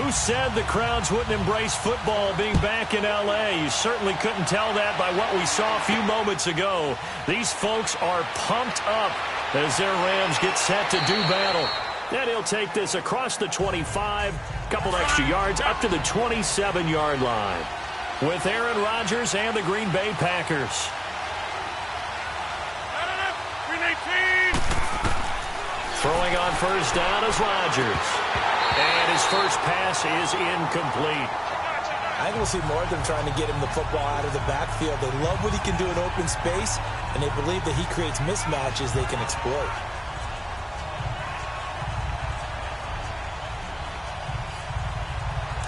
Who said the crowds wouldn't embrace football being back in L.A.? You certainly couldn't tell that by what we saw a few moments ago. These folks are pumped up as their Rams get set to do battle. And he'll take this across the 25, couple extra yards up to the 27-yard line. With Aaron Rodgers and the Green Bay Packers. Throwing on first down is Rodgers. And his first pass is incomplete. I think we'll see more of them trying to get him the football out of the backfield. They love what he can do in open space, and they believe that he creates mismatches they can exploit.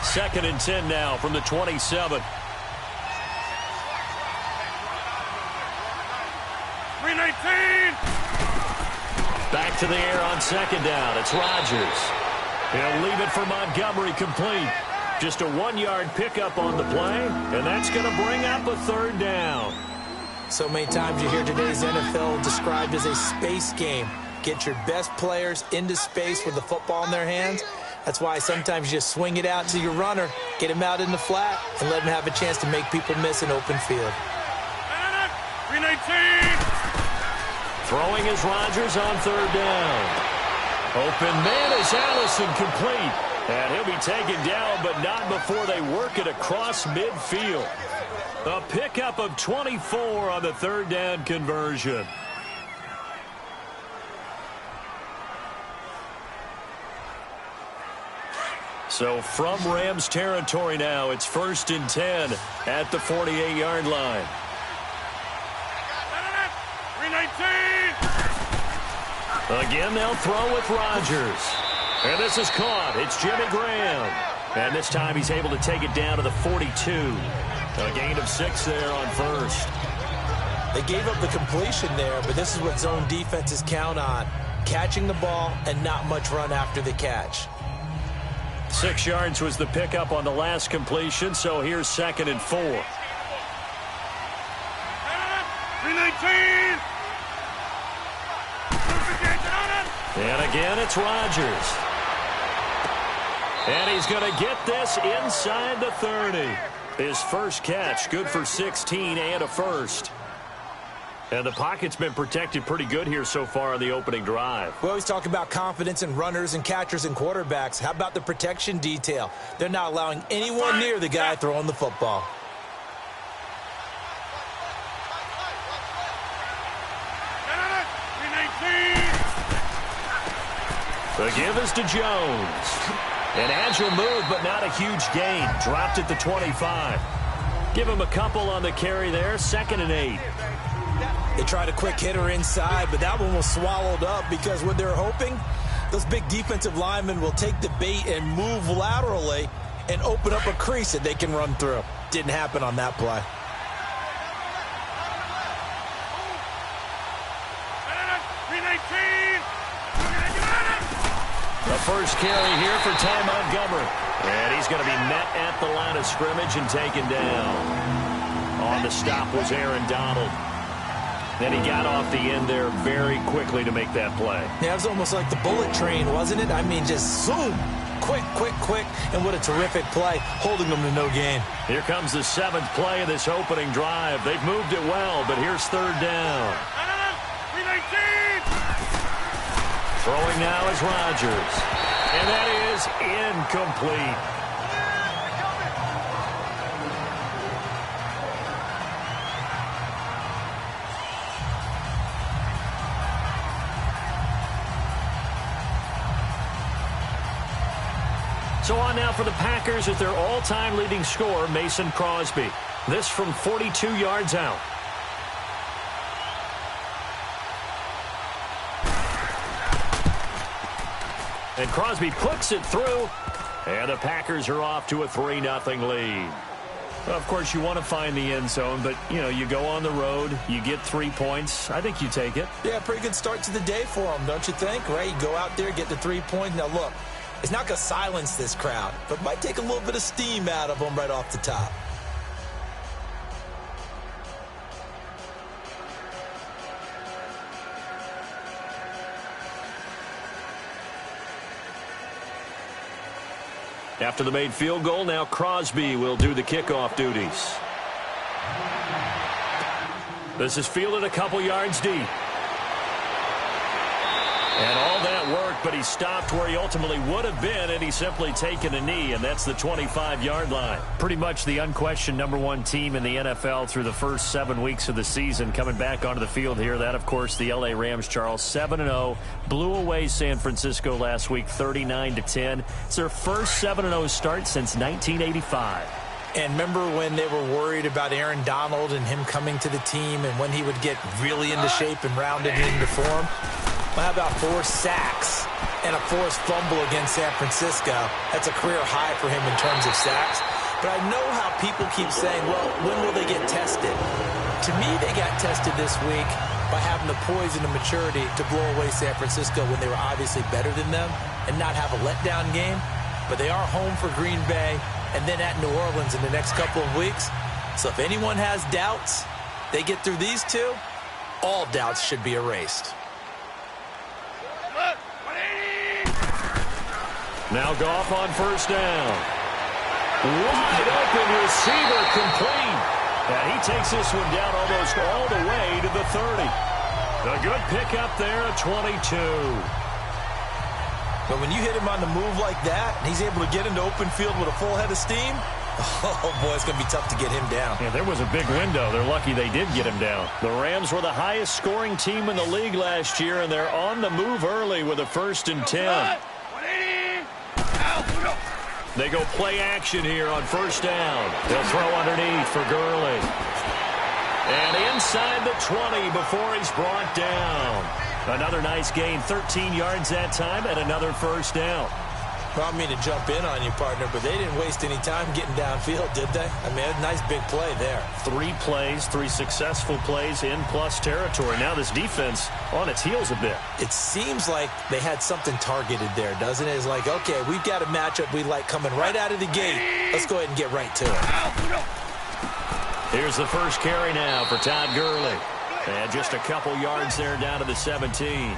Second and 10 now from the 27. 319. Back to the air on second down. It's Rodgers. He'll leave it for Montgomery complete. Just a 1-yard pickup on the play, and that's going to bring up a third down. So many times you hear today's NFL described as a space game. Get your best players into space with the football in their hands. That's why sometimes you just swing it out to your runner, get him out in the flat, and let him have a chance to make people miss an open field. 319. Throwing is Rodgers on third down. Open man is Allison complete. And he'll be taken down, but not before they work it across midfield. A pickup of 24 on the third down conversion. So from Rams territory now, it's 1st and 10 at the 48-yard line. 319. Again, they'll throw with Rodgers. And this is caught. It's Jimmy Graham. And this time he's able to take it down to the 42. A gain of 6 there on first. They gave up the completion there, but this is what zone defenses count on. Catching the ball and not much run after the catch. 6 yards was the pickup on the last completion, so here's 2nd and 4. 319. And again, it's Rodgers. And he's going to get this inside the 30. His first catch, good for 16 and a first. And the pocket's been protected pretty good here so far on the opening drive. We always talk about confidence in runners and catchers and quarterbacks. How about the protection detail? They're not allowing anyone near the guy throwing the football. The give is to Jones. An agile move, but not a huge gain. Dropped at the 25. Give him a couple on the carry there. 2nd and 8. They tried a quick hitter inside, but that one was swallowed up because what they're hoping, those big defensive linemen will take the bait and move laterally and open up a crease that they can run through. Didn't happen on that play. The first carry here for Ty Montgomery. And he's going to be met at the line of scrimmage and taken down. On the stop was Aaron Donald. Then he got off the end there very quickly to make that play. Yeah, it was almost like the bullet train, wasn't it? I mean, just zoom. Quick, quick, quick. And what a terrific play, holding them to no gain. Here comes the 7th play of this opening drive. They've moved it well, but here's third down. Throwing now is Rodgers. And that is incomplete. So on now for the Packers at their all-time leading scorer, Mason Crosby. This from 42 yards out. And Crosby puts it through. And the Packers are off to a 3-0 lead. Well, of course, you want to find the end zone, but, you know, you go on the road, you get 3 points. I think you take it. Yeah, pretty good start to the day for them, don't you think? Right? You go out there, get the 3 points. Now, look, it's not going to silence this crowd, but might take a little bit of steam out of them right off the top. After the made field goal, now Crosby will do the kickoff duties. This is fielded a couple yards deep. And all that worked, but he stopped where he ultimately would have been, and he's simply taken a knee, and that's the 25-yard line. Pretty much the unquestioned #1 team in the NFL through the first 7 weeks of the season. Coming back onto the field here, that, of course, the L.A. Rams, Charles, 7-0. Blew away San Francisco last week, 39-10. It's their first 7-0 start since 1985. And remember when they were worried about Aaron Donald and him coming to the team and when he would get really into shape and rounded into form? Well, how about 4 sacks and a forced fumble against San Francisco? That's a career high for him in terms of sacks. But I know how people keep saying, well, when will they get tested? To me, they got tested this week by having the poise and the maturity to blow away San Francisco when they were obviously better than them and not have a letdown game. But they are home for Green Bay and then at New Orleans in the next couple of weeks. So if anyone has doubts, they get through these two, all doubts should be erased. Now Goff on first down. Wide open receiver complete. And he takes this one down almost all the way to the 30. A good pickup there at 22. But when you hit him on the move like that, and he's able to get into open field with a full head of steam, oh, boy, it's going to be tough to get him down. Yeah, there was a big window. They're lucky they did get him down. The Rams were the highest scoring team in the league last year, and they're on the move early with a 1st and 10. They go play action here on first down. They'll throw underneath for Gurley. And inside the 20 before he's brought down. Another nice gain, 13 yards that time, and another first down. Well, I mean to jump in on you, partner, but they didn't waste any time getting downfield, did they? I mean, a nice big play there. 3 plays, 3 successful plays in plus territory. Now this defense on its heels a bit. It seems like they had something targeted there, doesn't it? It's like, okay, we've got a matchup we like coming right out of the gate. Let's go ahead and get right to it. Here's the first carry now for Todd Gurley. And just a couple yards there down to the 17.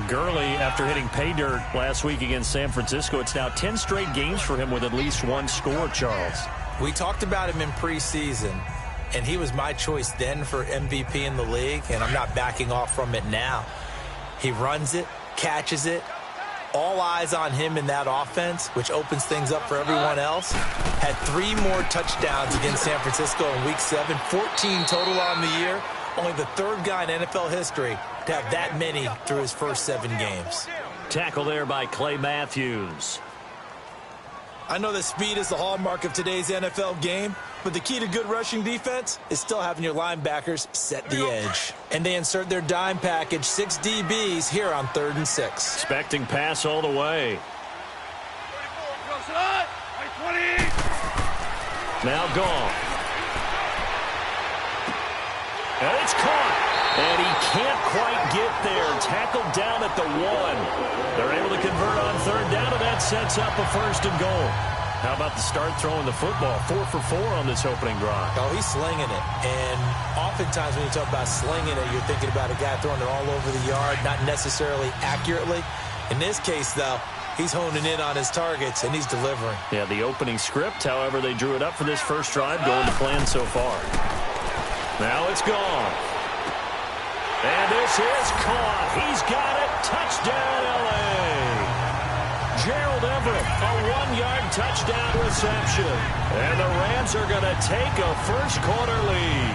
Gurley, after hitting pay dirt last week against San Francisco, it's now 10 straight games for him with at least 1 score, Charles. We talked about him in preseason, and he was my choice then for MVP in the league, and I'm not backing off from it now. He runs it, catches it. All eyes on him in that offense, which opens things up for everyone else. Had 3 more touchdowns against San Francisco in Week 7, 14 total on the year. Only the 3rd guy in NFL history to have that many through his first 7 games. Tackle there by Clay Matthews. I know that speed is the hallmark of today's NFL game, but the key to good rushing defense is still having your linebackers set the edge. And they insert their dime package, 6 DBs here on 3rd and 6. Expecting pass all the way. Now Goff. And it's caught. And he can't quite get there. Tackled down at the 1. They're able to convert on 3rd down, and that sets up a 1st and goal. How about the start throwing the football? 4 for 4 on this opening drive. Oh, he's slinging it. And oftentimes when you talk about slinging it, you're thinking about a guy throwing it all over the yard, not necessarily accurately. In this case, though, he's honing in on his targets, and he's delivering. Yeah, the opening script, however, they drew it up for this first drive, going to plan so far. Now it's gone. And this is caught. He's got it. Touchdown, L.A. Gerald Everett, a 1-yard touchdown reception. And the Rams are going to take a first-quarter lead.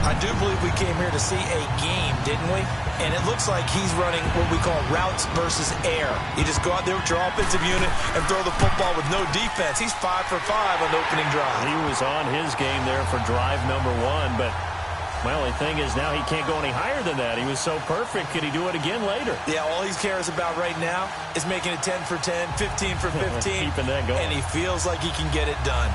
I do believe we came here to see a game, didn't we? And it looks like he's running what we call routes versus air. You just go out there with your offensive unit and throw the football with no defense. He's 5 for 5 on the opening drive. He was on his game there for drive number 1, but well, the thing is now he can't go any higher than that. He was so perfect. Could he do it again later? Yeah, all he cares about right now is making it 10 for 10, 15 for 15. Keeping that going. And he feels like he can get it done.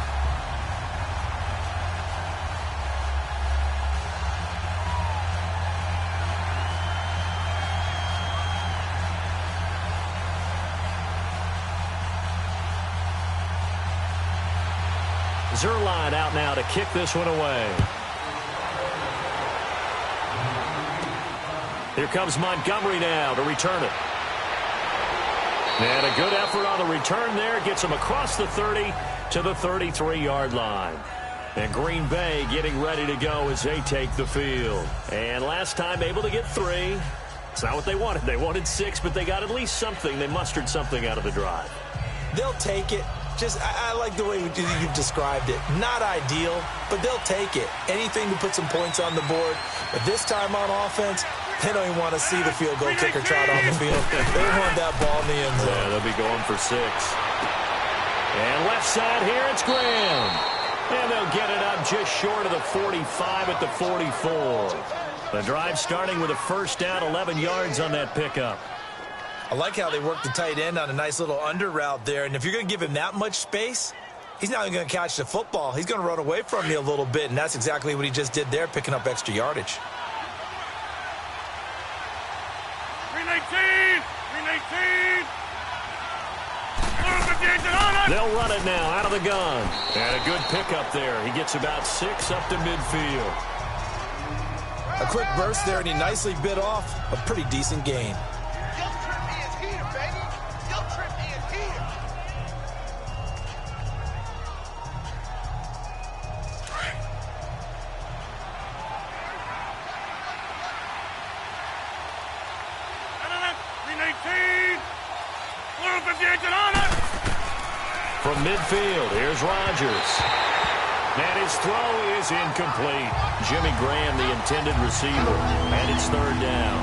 Zuerlein out now to kick this one away. Here comes Montgomery now to return it. And a good effort on the return there. Gets him across the 30 to the 33-yard line. And Green Bay getting ready to go as they take the field. And last time able to get 3. It's not what they wanted. They wanted 6, but they got at least something. They mustered something out of the drive. They'll take it. I like the way you've described it. Not ideal, but they'll take it. Anything to put some points on the board. But this time on offense, they don't even want to see the field goal kicker trot on the field. They want that ball in the end zone. Yeah, they'll be going for 6. And left side here, it's Graham. And they'll get it up just short of the 45 at the 44. The drive starting with a first down, 11 yards on that pickup. I like how they work the tight end on a nice little under route there. And if you're going to give him that much space, he's not even going to catch the football. He's going to run away from you a little bit, and that's exactly what he just did there, picking up extra yardage. 319! 319! They'll run it now out of the gun. And a good pickup there. He gets about 6 up to midfield. A quick burst there, and he nicely bit off a pretty decent gain. From midfield, here's Rodgers. And his throw is incomplete. Jimmy Graham, the intended receiver, and it's 3rd down.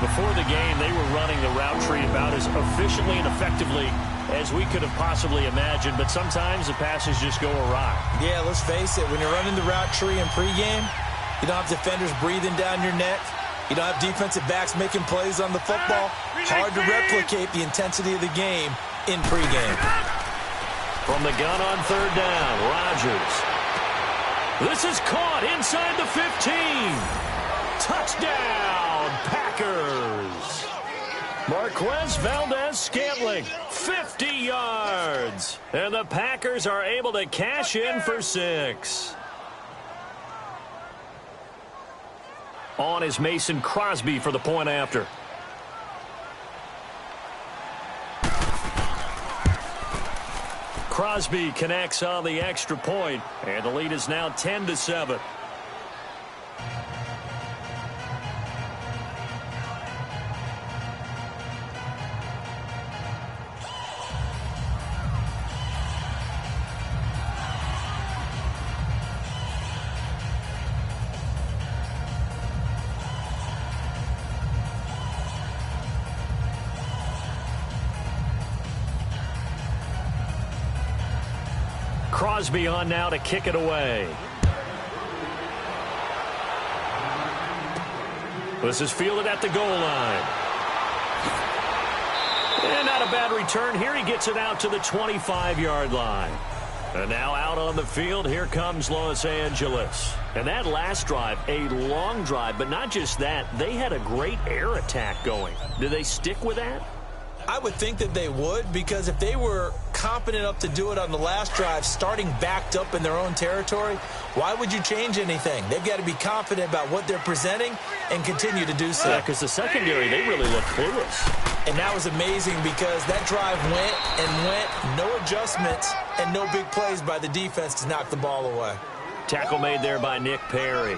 Before the game, they were running the route tree about as efficiently and effectively as we could have possibly imagined, but sometimes the passes just go awry. Yeah, let's face it, when you're running the route tree in pregame, you don't have defenders breathing down your neck. You don't have defensive backs making plays on the football. Hard to replicate the intensity of the game in pregame. From the gun on 3rd down, Rodgers. This is caught inside the 15. Touchdown, Packers. Marquez Valdez-Scantling, 50 yards. And the Packers are able to cash in for 6. On is Mason Crosby for the point after. Crosby connects on the extra point, and the lead is now 10-7. Crosby on now to kick it away. This is fielded at the goal line. And not a bad return here. He gets it out to the 25-yard line. And now out on the field, here comes Los Angeles. And that last drive, a long drive, but not just that. They had a great air attack going. Do they stick with that? I would think that they would, because if they were competent enough to do it on the last drive, starting backed up in their own territory, why would you change anything? They've got to be confident about what they're presenting and continue to do so. Yeah, because the secondary, they really look clueless. And that was amazing because that drive went and went, no adjustments and no big plays by the defense to knock the ball away. Tackle made there by Nick Perry.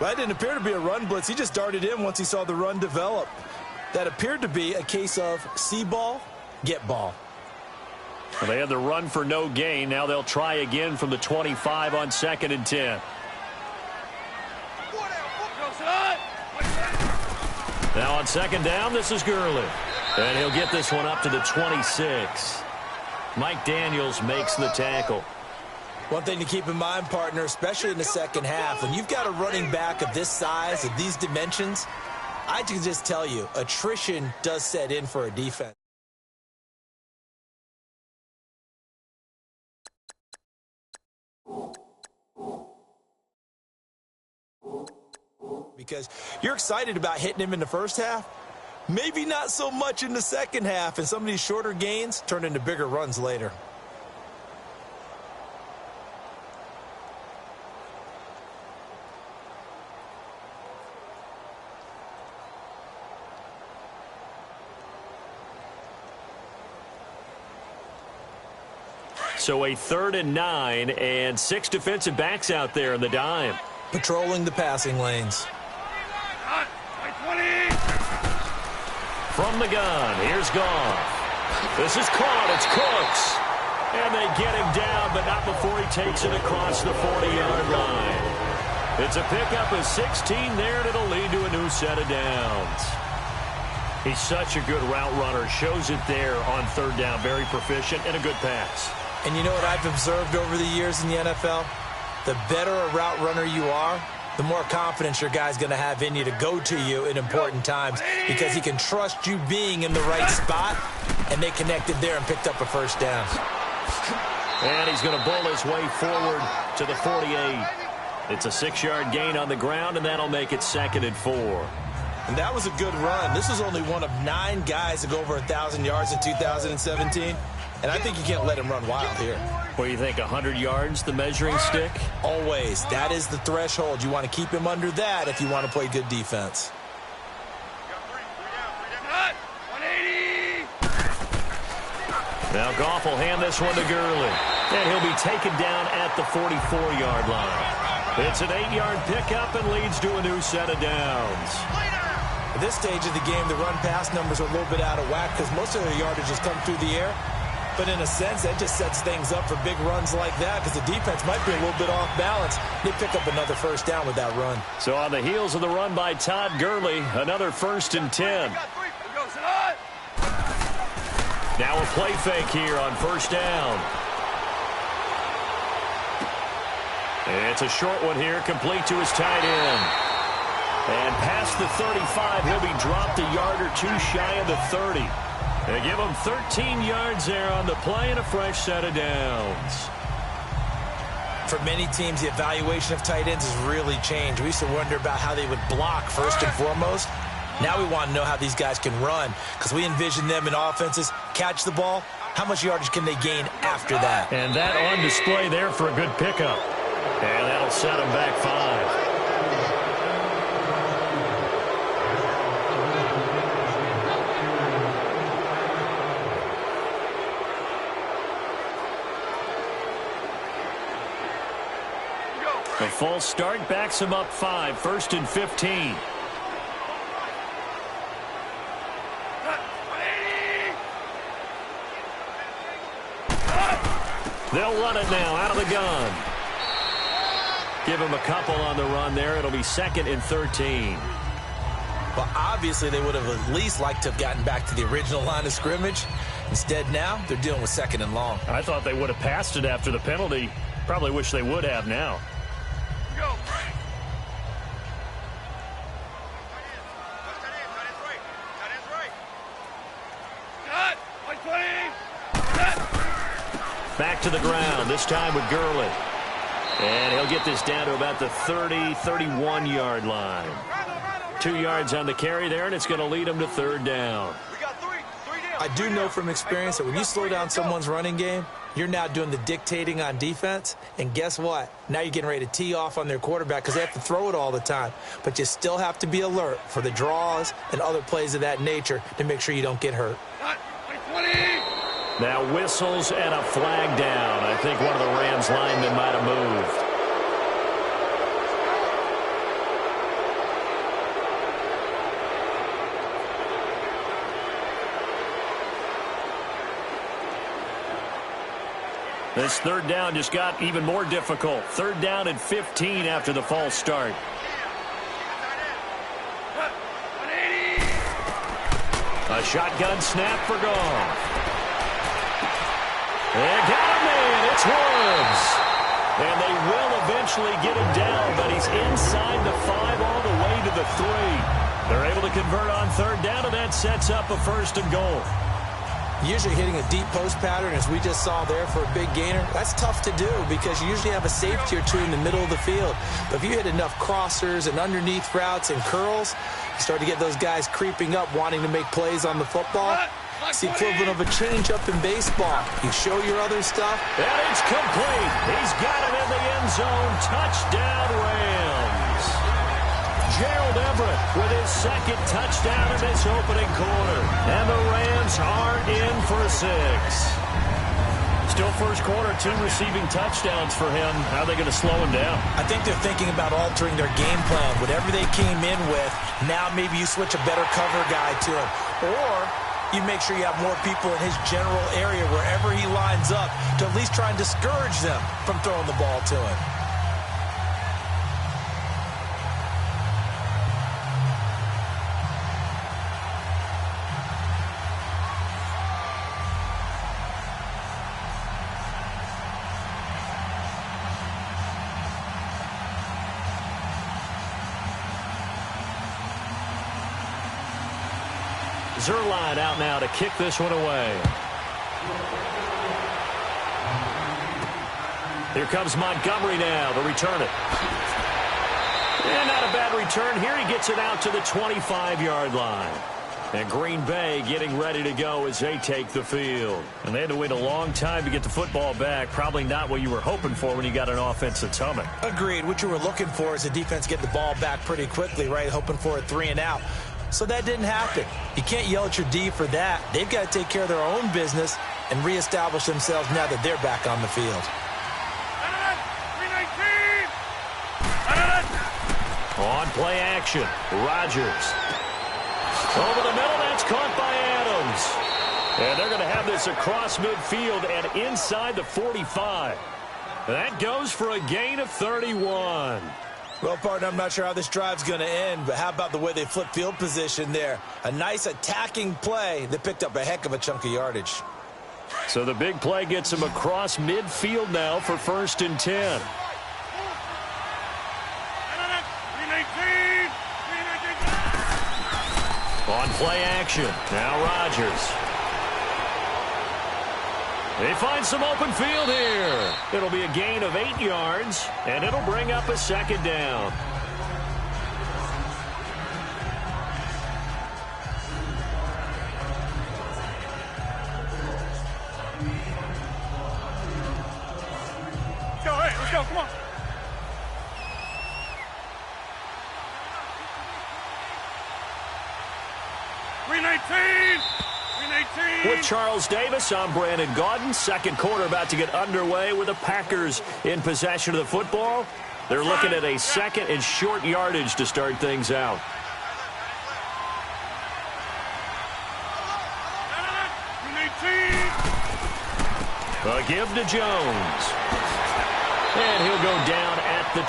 Well, that didn't appear to be a run blitz. He just darted in once he saw the run develop. That appeared to be a case of see ball, get ball. Well, they had the run for no gain. Now they'll try again from the 25 on 2nd and 10. Now on 2nd down, this is Gurley. And he'll get this one up to the 26. Mike Daniels makes the tackle. One thing to keep in mind, partner, especially in the second half, when you've got a running back of this size, of these dimensions, I can just tell you, attrition does set in for a defense. Because you're excited about hitting him in the first half, maybe not so much in the second half, and some of these shorter gains turn into bigger runs later. So a 3rd and 9 and 6 defensive backs out there in the dime. Patrolling the passing lanes. From the gun, here's Goff. This is caught. It's Cooks. And they get him down, but not before he takes it across the 40-yard line. It's a pickup of 16 there, and it'll lead to a new set of downs. He's such a good route runner. Shows it there on 3rd down. Very proficient and a good pass. And you know what I've observed over the years in the NFL? The better a route runner you are, the more confidence your guy's going to have in you to go to you in important times because he can trust you being in the right spot, and they connected there and picked up a 1st down. And he's going to bull his way forward to the 48. It's a 6-yard gain on the ground, and that'll make it 2nd and 4. And that was a good run. This was only one of 9 guys to go over 1,000 yards in 2017. And I think you can't let him run wild here. What do you think, 100 yards, the measuring stick? Always. That is the threshold. You want to keep him under that if you want to play good defense. Now Goff will hand this one to Gurley. And he'll be taken down at the 44-yard line. It's an 8-yard pickup and leads to a new set of downs. At this stage of the game, the run-pass numbers are a little bit out of whack because most of their yardage has come through the air. But in a sense, that just sets things up for big runs like that because the defense might be a little bit off balance. They pick up another 1st down with that run. So on the heels of the run by Todd Gurley, another 1st and 10. Now a play fake here on 1st down. It's a short one here, complete to his tight end. And past the 35, he'll be dropped a yard or 2 shy of the 30. They give him 13 yards there on the play and a fresh set of downs. For many teams, the evaluation of tight ends has really changed. We used to wonder about how they would block first and foremost. Now we want to know how these guys can run because we envision them in offenses, catch the ball. How much yardage can they gain after that? And that on display there for a good pickup. And that'll set him back 5. A false start backs him up 5, 1st and 15. They'll run it now out of the gun. Give him a couple on the run there. It'll be 2nd and 13. Well, obviously, they would have at least liked to have gotten back to the original line of scrimmage. Instead, now, they're dealing with 2nd and long. I thought they would have passed it after the penalty. Probably wish they would have now. Go. Back to the ground, this time with Gurley. And he'll get this down to about the 30, 31-yard line. 2 yards on the carry there, and it's going to lead him to 3rd down. I do know from experience that when you slow down someone's running game, you're now doing the dictating on defense. And guess what? Now you're getting ready to tee off on their quarterback because they have to throw it all the time. But you still have to be alert for the draws and other plays of that nature to make sure you don't get hurt. Now whistles and a flag down. I think one of the Rams linemen might have moved. This 3rd down just got even more difficult. 3rd down and 15 after the false start. A shotgun snap for Goff. They got him in. It's Woods. And they will eventually get him down, but he's inside the 5 all the way to the 3. They're able to convert on 3rd down, and that sets up a 1st and goal. Usually hitting a deep post pattern, as we just saw there for a big gainer, that's tough to do because you usually have a safety or two in the middle of the field. But if you hit enough crossers and underneath routes and curls, you start to get those guys creeping up wanting to make plays on the football. It's the equivalent of a changeup in baseball. You show your other stuff. And it's complete. He's got it in the end zone. Touchdown, Rams. Gerald Everett with his 2nd touchdown in this opening quarter. And the Rams are in for 6. Still first quarter, 2 receiving touchdowns for him. How are they going to slow him down? I think they're thinking about altering their game plan. Whatever they came in with, now maybe you switch a better cover guy to him. Or you make sure you have more people in his general area wherever he lines up to at least try and discourage them from throwing the ball to him. Zuerlein out now to kick this one away. Here comes Montgomery now to return it. And not a bad return here. He gets it out to the 25-yard line. And Green Bay getting ready to go as they take the field. And they had to wait a long time to get the football back. Probably not what you were hoping for when you got an offense that's humming. Agreed. What you were looking for is the defense get the ball back pretty quickly, right? Hoping for a 3-and-out. So that didn't happen. You can't yell at your D for that. They've got to take care of their own business and reestablish themselves now that they're back on the field. On play action, Rodgers. Over the middle, that's caught by Adams. And they're going to have this across midfield and inside the 45. That goes for a gain of 31. Well, partner, I'm not sure how this drive's going to end, but how about the way they flip field position there? A nice attacking play that picked up a heck of a chunk of yardage. So the big play gets him across midfield now for 1st and 10. On play action, now Rodgers. They find some open field here. It'll be a gain of 8 yards, and it'll bring up a 2nd down. Let's go, hey, let's go, come on. With Charles Davis, I'm Brandon Gaudin. 2nd quarter about to get underway with the Packers in possession of the football. They're looking at a 2nd and short yardage to start things out. A give to Jones. And he'll go down at the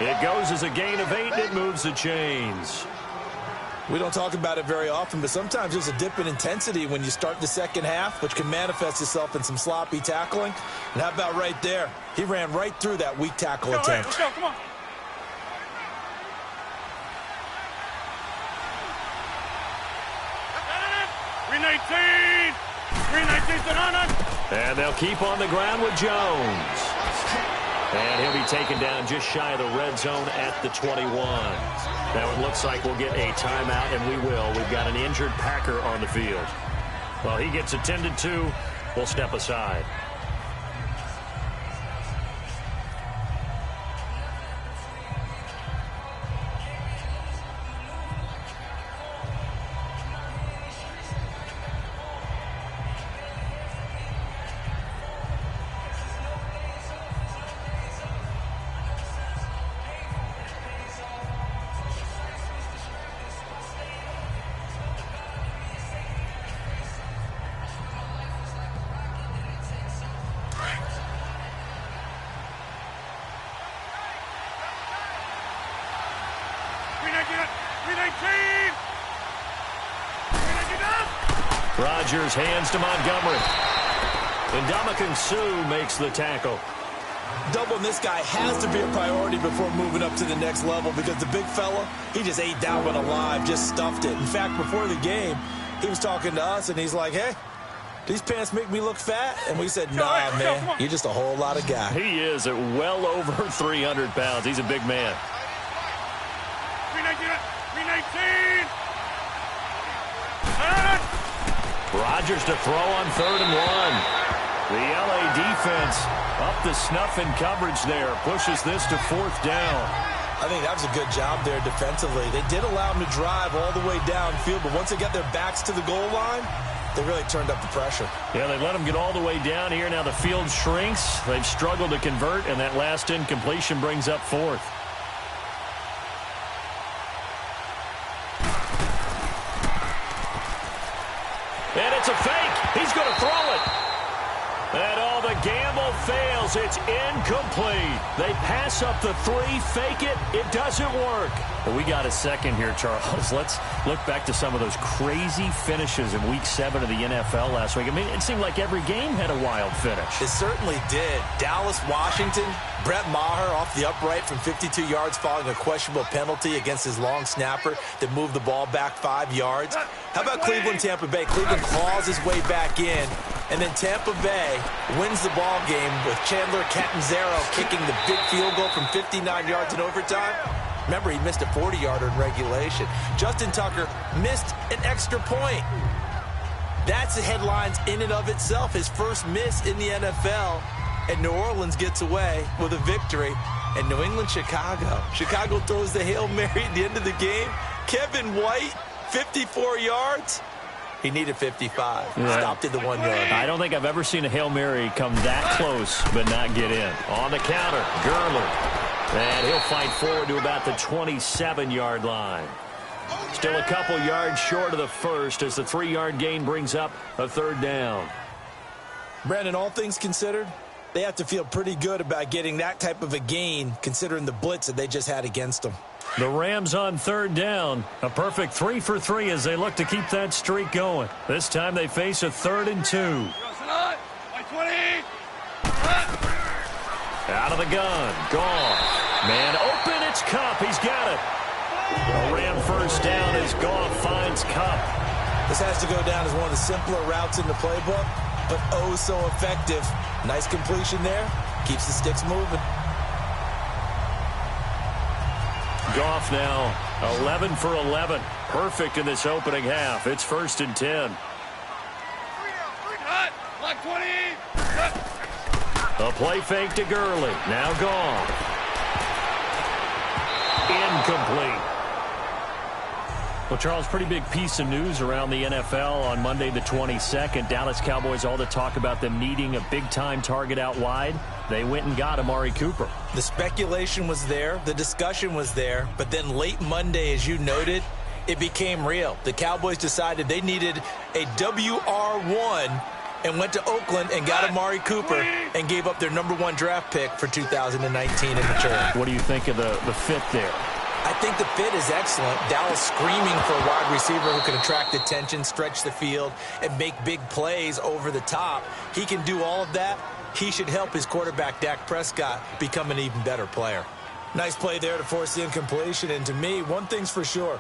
28. It goes as a gain of 8, and it moves the chains. We don't talk about it very often, but sometimes there's a dip in intensity when you start the second half, which can manifest itself in some sloppy tackling. And how about right there? He ran right through that weak tackle attempt. Hey, let's go, come on. And they'll keep on the ground with Jones. And he'll be taken down just shy of the red zone at the 21. Now it looks like we'll get a timeout, and we will. We've got an injured Packer on the field. Well, he gets attended to. We'll step aside. Rodgers hands to Montgomery. And Ndamukong Suh makes the tackle. Doubling this guy has to be a priority before moving up to the next level, because the big fella, he just ate that one alive, just stuffed it. In fact, before the game, he was talking to us, and he's like, hey, these pants make me look fat? And we said, nah, man, you're just a whole lot of guy. He is at well over 300 pounds. He's a big man. 319. Rodgers to throw on 3rd and 1. The LA defense up to snuff in coverage there. Pushes this to 4th down. I think that was a good job there defensively. They did allow him to drive all the way downfield, but once they got their backs to the goal line, They really turned up the pressure. Yeah, they let them get all the way down here. Now the field shrinks. They've struggled to convert, and that last incompletion brings up fourth. And it's a fake. He's going to throw it. And all the gamble fails. It's incomplete. They pass up the three, fake it. It doesn't work. Well, we got a second here, Charles. Let's look back to some of those crazy finishes in Week 7 of the NFL last week. I mean, it seemed like every game had a wild finish. It certainly did. Dallas, Washington, Brett Maher off the upright from 52 yards following a questionable penalty against his long snapper that moved the ball back 5 yards. How about Cleveland, Tampa Bay? Cleveland claws his way back in, and then Tampa Bay wins the ball game with Chandler Catanzaro kicking the big field goal from 59 yards in overtime. Remember, he missed a 40-yarder in regulation. Justin Tucker missed an extra point. That's the headlines in and of itself. His first miss in the NFL, and New Orleans gets away with a victory. And New England, Chicago. Chicago throws the Hail Mary at the end of the game. Kevin White, 54 yards. He needed 55. Yeah. Stopped at the 1 yard. I don't think I've ever seen a Hail Mary come that close but not get in. On the counter, Gurley. And he'll fight forward to about the 27-yard line. Still a couple yards short of the first as the 3-yard gain brings up a third down. Brandon, all things considered, they have to feel pretty good about getting that type of a gain considering the blitz that they just had against them. The Rams on third down. A perfect 3 for 3 as they look to keep that streak going. This time they face a 3rd and 2. Out of the gun. Goff. Man open. It's Kupp. He's got it. A Ram first down as Goff finds Kupp. This has to go down as one of the simpler routes in the playbook, but oh so effective. Nice completion there. Keeps the sticks moving. Goff now 11 for 11. Perfect in this opening half. It's 1st and 10. Like 20. A play fake to Gurley. Now Goff. Incomplete. Well, Charles, pretty big piece of news around the NFL on Monday the 22nd. Dallas Cowboys, all the talk about them needing a big-time target out wide. They went and got Amari Cooper. The speculation was there. The discussion was there. But then late Monday, as you noted, it became real. The Cowboys decided they needed a WR1 and went to Oakland and got Amari Cooper and gave up their #1 draft pick for 2019 in return. What do you think of the fit there? I think the fit is excellent. Dallas screaming for a wide receiver who can attract attention, stretch the field, and make big plays over the top. He can do all of that. He should help his quarterback, Dak Prescott, become an even better player. Nice play there to force the incompletion. And to me, one thing's for sure.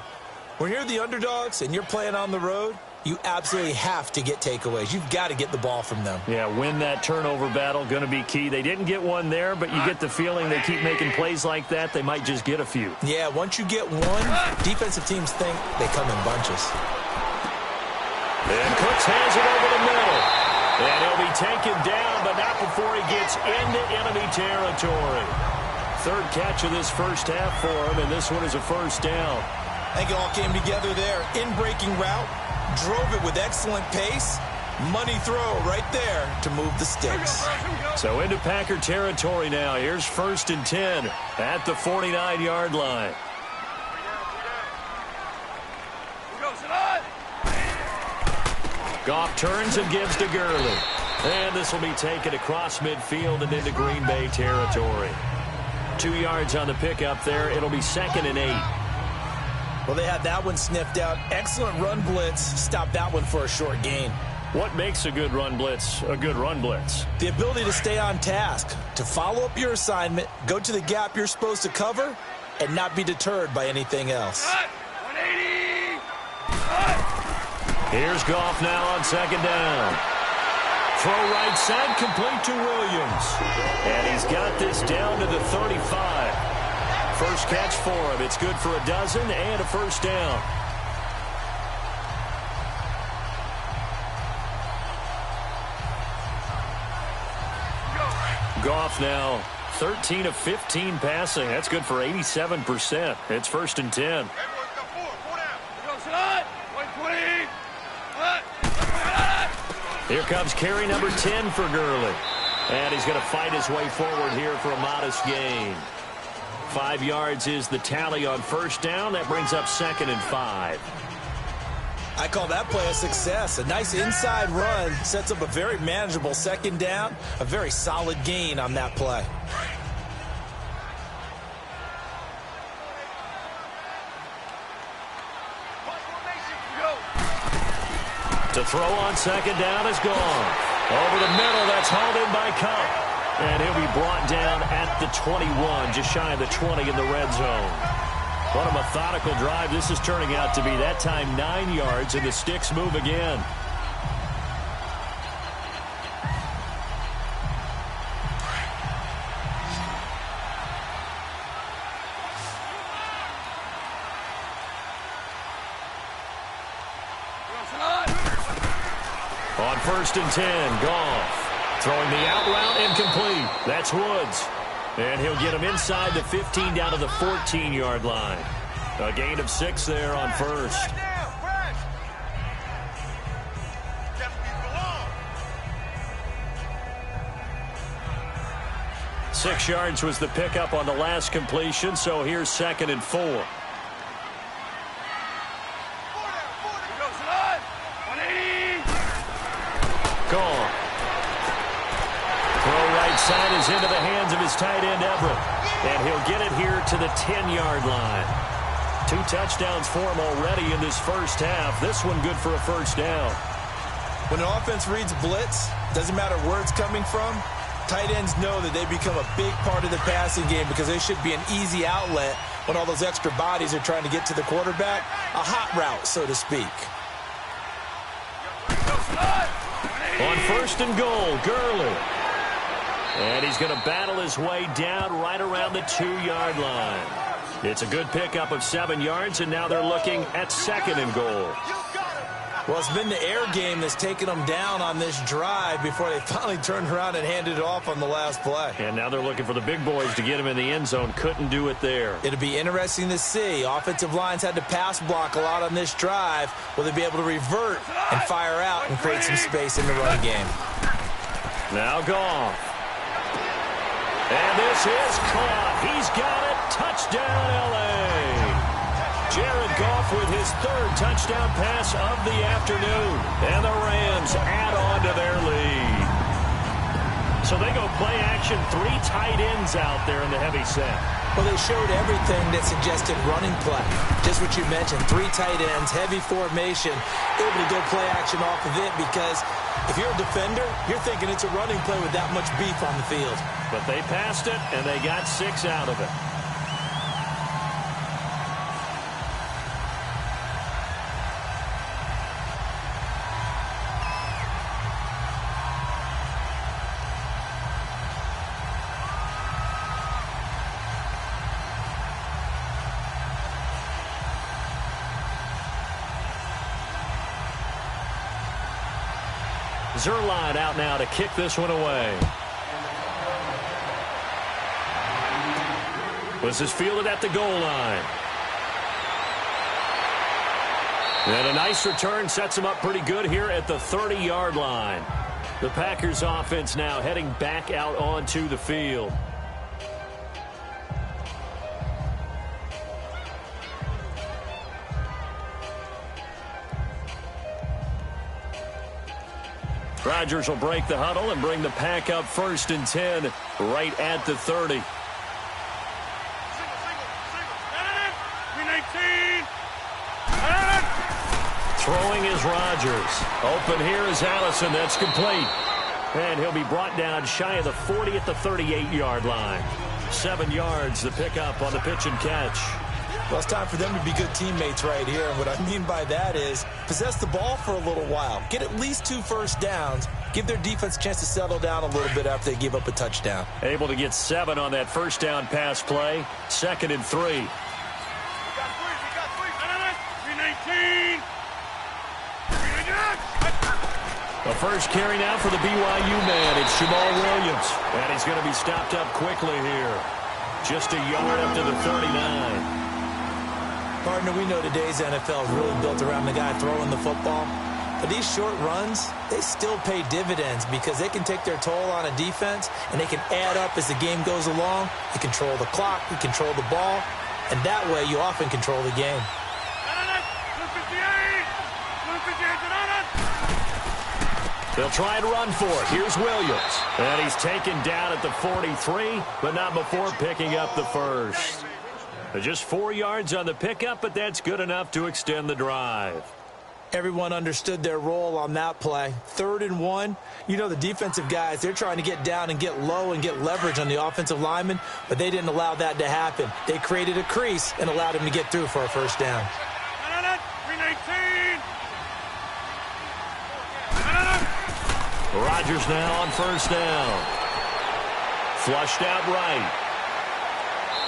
When you're the underdogs and you're playing on the road, you absolutely have to get takeaways. You've got to get the ball from them. Yeah, win that turnover battle, going to be key. They didn't get one there, but you get the feeling they keep making plays like that, they might just get a few. Yeah, once you get one, defensive teams think they come in bunches. And Cooks hands it over the middle. And he'll be taken down, but not before he gets into enemy territory. Third catch of this first half for him, and this one is a first down. I think it all came together there. In-breaking route. Drove it with excellent pace. Money throw right there to move the sticks. So into Packer territory now. Here's 1st and 10 at the 49-yard line. Goff turns and gives to Gurley. And this will be taken across midfield and into Green Bay territory. 2 yards on the pickup there. It'll be 2nd and 8. Well, they had that one sniffed out. Excellent run blitz. Stopped that one for a short gain. What makes a good run blitz a good run blitz? The ability to stay on task, to follow up your assignment, go to the gap you're supposed to cover, and not be deterred by anything else. 180. Here's Goff now on 2nd down. Throw right side, complete to Williams. And he's got this down to the 35. First catch for him. It's good for a dozen and a first down. Goff now 13 of 15 passing. That's good for 87%. It's 1st and 10. Here comes carry number 10 for Gurley. And he's going to fight his way forward here for a modest gain. 5 yards is the tally on first down. That brings up 2nd and 5. I call that play a success. A nice inside run sets up a very manageable 2nd down. A very solid gain on that play. To throw on 2nd down is gone. Over the middle, that's hauled in by Kupp. And he'll be brought down at the 21, just shy of the 20 in the red zone. What a methodical drive this is turning out to be. That time 9 yards, and the sticks move again. On 1st and 10, Goff. Throwing the out route, incomplete. That's Woods. And he'll get him inside the 15 down to the 14-yard line. A gain of 6 there on first. 6 yards was the pickup on the last completion, so here's 2nd and 4. Gone. Throw right side is into the hands of his tight end, Everett. And he'll get it here to the 10-yard line. 2 touchdowns for him already in this first half. This one good for a first down. When an offense reads blitz, doesn't matter where it's coming from, tight ends know that they become a big part of the passing game because they should be an easy outlet when all those extra bodies are trying to get to the quarterback. A hot route, so to speak. On 1st and goal, Gurley. And he's going to battle his way down right around the 2-yard line. It's a good pickup of 7 yards, and now they're looking at 2nd and goal. Well, it's been the air game that's taken them down on this drive before they finally turned around and handed it off on the last play. And now they're looking for the big boys to get him in the end zone. Couldn't do it there. It'll be interesting to see. Offensive lines had to pass block a lot on this drive. Will they be able to revert and fire out and create some space in the running game? Now Goff. And this is caught. He's got it. Touchdown, L.A. Jared Goff with his 3rd touchdown pass of the afternoon. And the Rams add on to their lead. So they go play action, 3 tight ends out there in the heavy set. Well, they showed everything that suggested running play. Just what you mentioned, 3 tight ends, heavy formation, able to go play action off of it because if you're a defender, you're thinking it's a running play with that much beef on the field. But they passed it, and they got 6 out of it. Zuerlein out now to kick this one away. This is fielded at the goal line. And a nice return sets him up pretty good here at the 30-yard line. The Packers offense now heading back out onto the field. Rodgers will break the huddle and bring the pack up 1st and 10 right at the 30. Throwing is Rodgers. Open here is Allison. That's complete. And he'll be brought down shy of the 40 at the 38-yard line. 7 yards, the pickup on the pitch and catch. Well, it's time for them to be good teammates right here. And what I mean by that is possess the ball for a little while. Get at least 2 first downs. Give their defense a chance to settle down a little bit after they give up a touchdown. Able to get 7 on that first down pass play. 2nd and 3. We got 3. 319. The first carry now for the BYU man. It's Jamal Williams. And he's going to be stopped up quickly here. Just a yard up to the 39. Partner, we know today's NFL is really built around the guy throwing the football. But these short runs, they still pay dividends because they can take their toll on a defense, and they can add up as the game goes along. You control the clock, you control the ball, and that way you often control the game. They'll try and run for it. Here's Williams. And he's taken down at the 43, but not before picking up the first. Just 4 yards on the pickup, but that's good enough to extend the drive. Everyone understood their role on that play. 3rd and 1. You know the defensive guys, they're trying to get down and get low and get leverage on the offensive lineman, but they didn't allow that to happen. They created a crease and allowed him to get through for a first down. Rodgers now on first down. Flushed out right.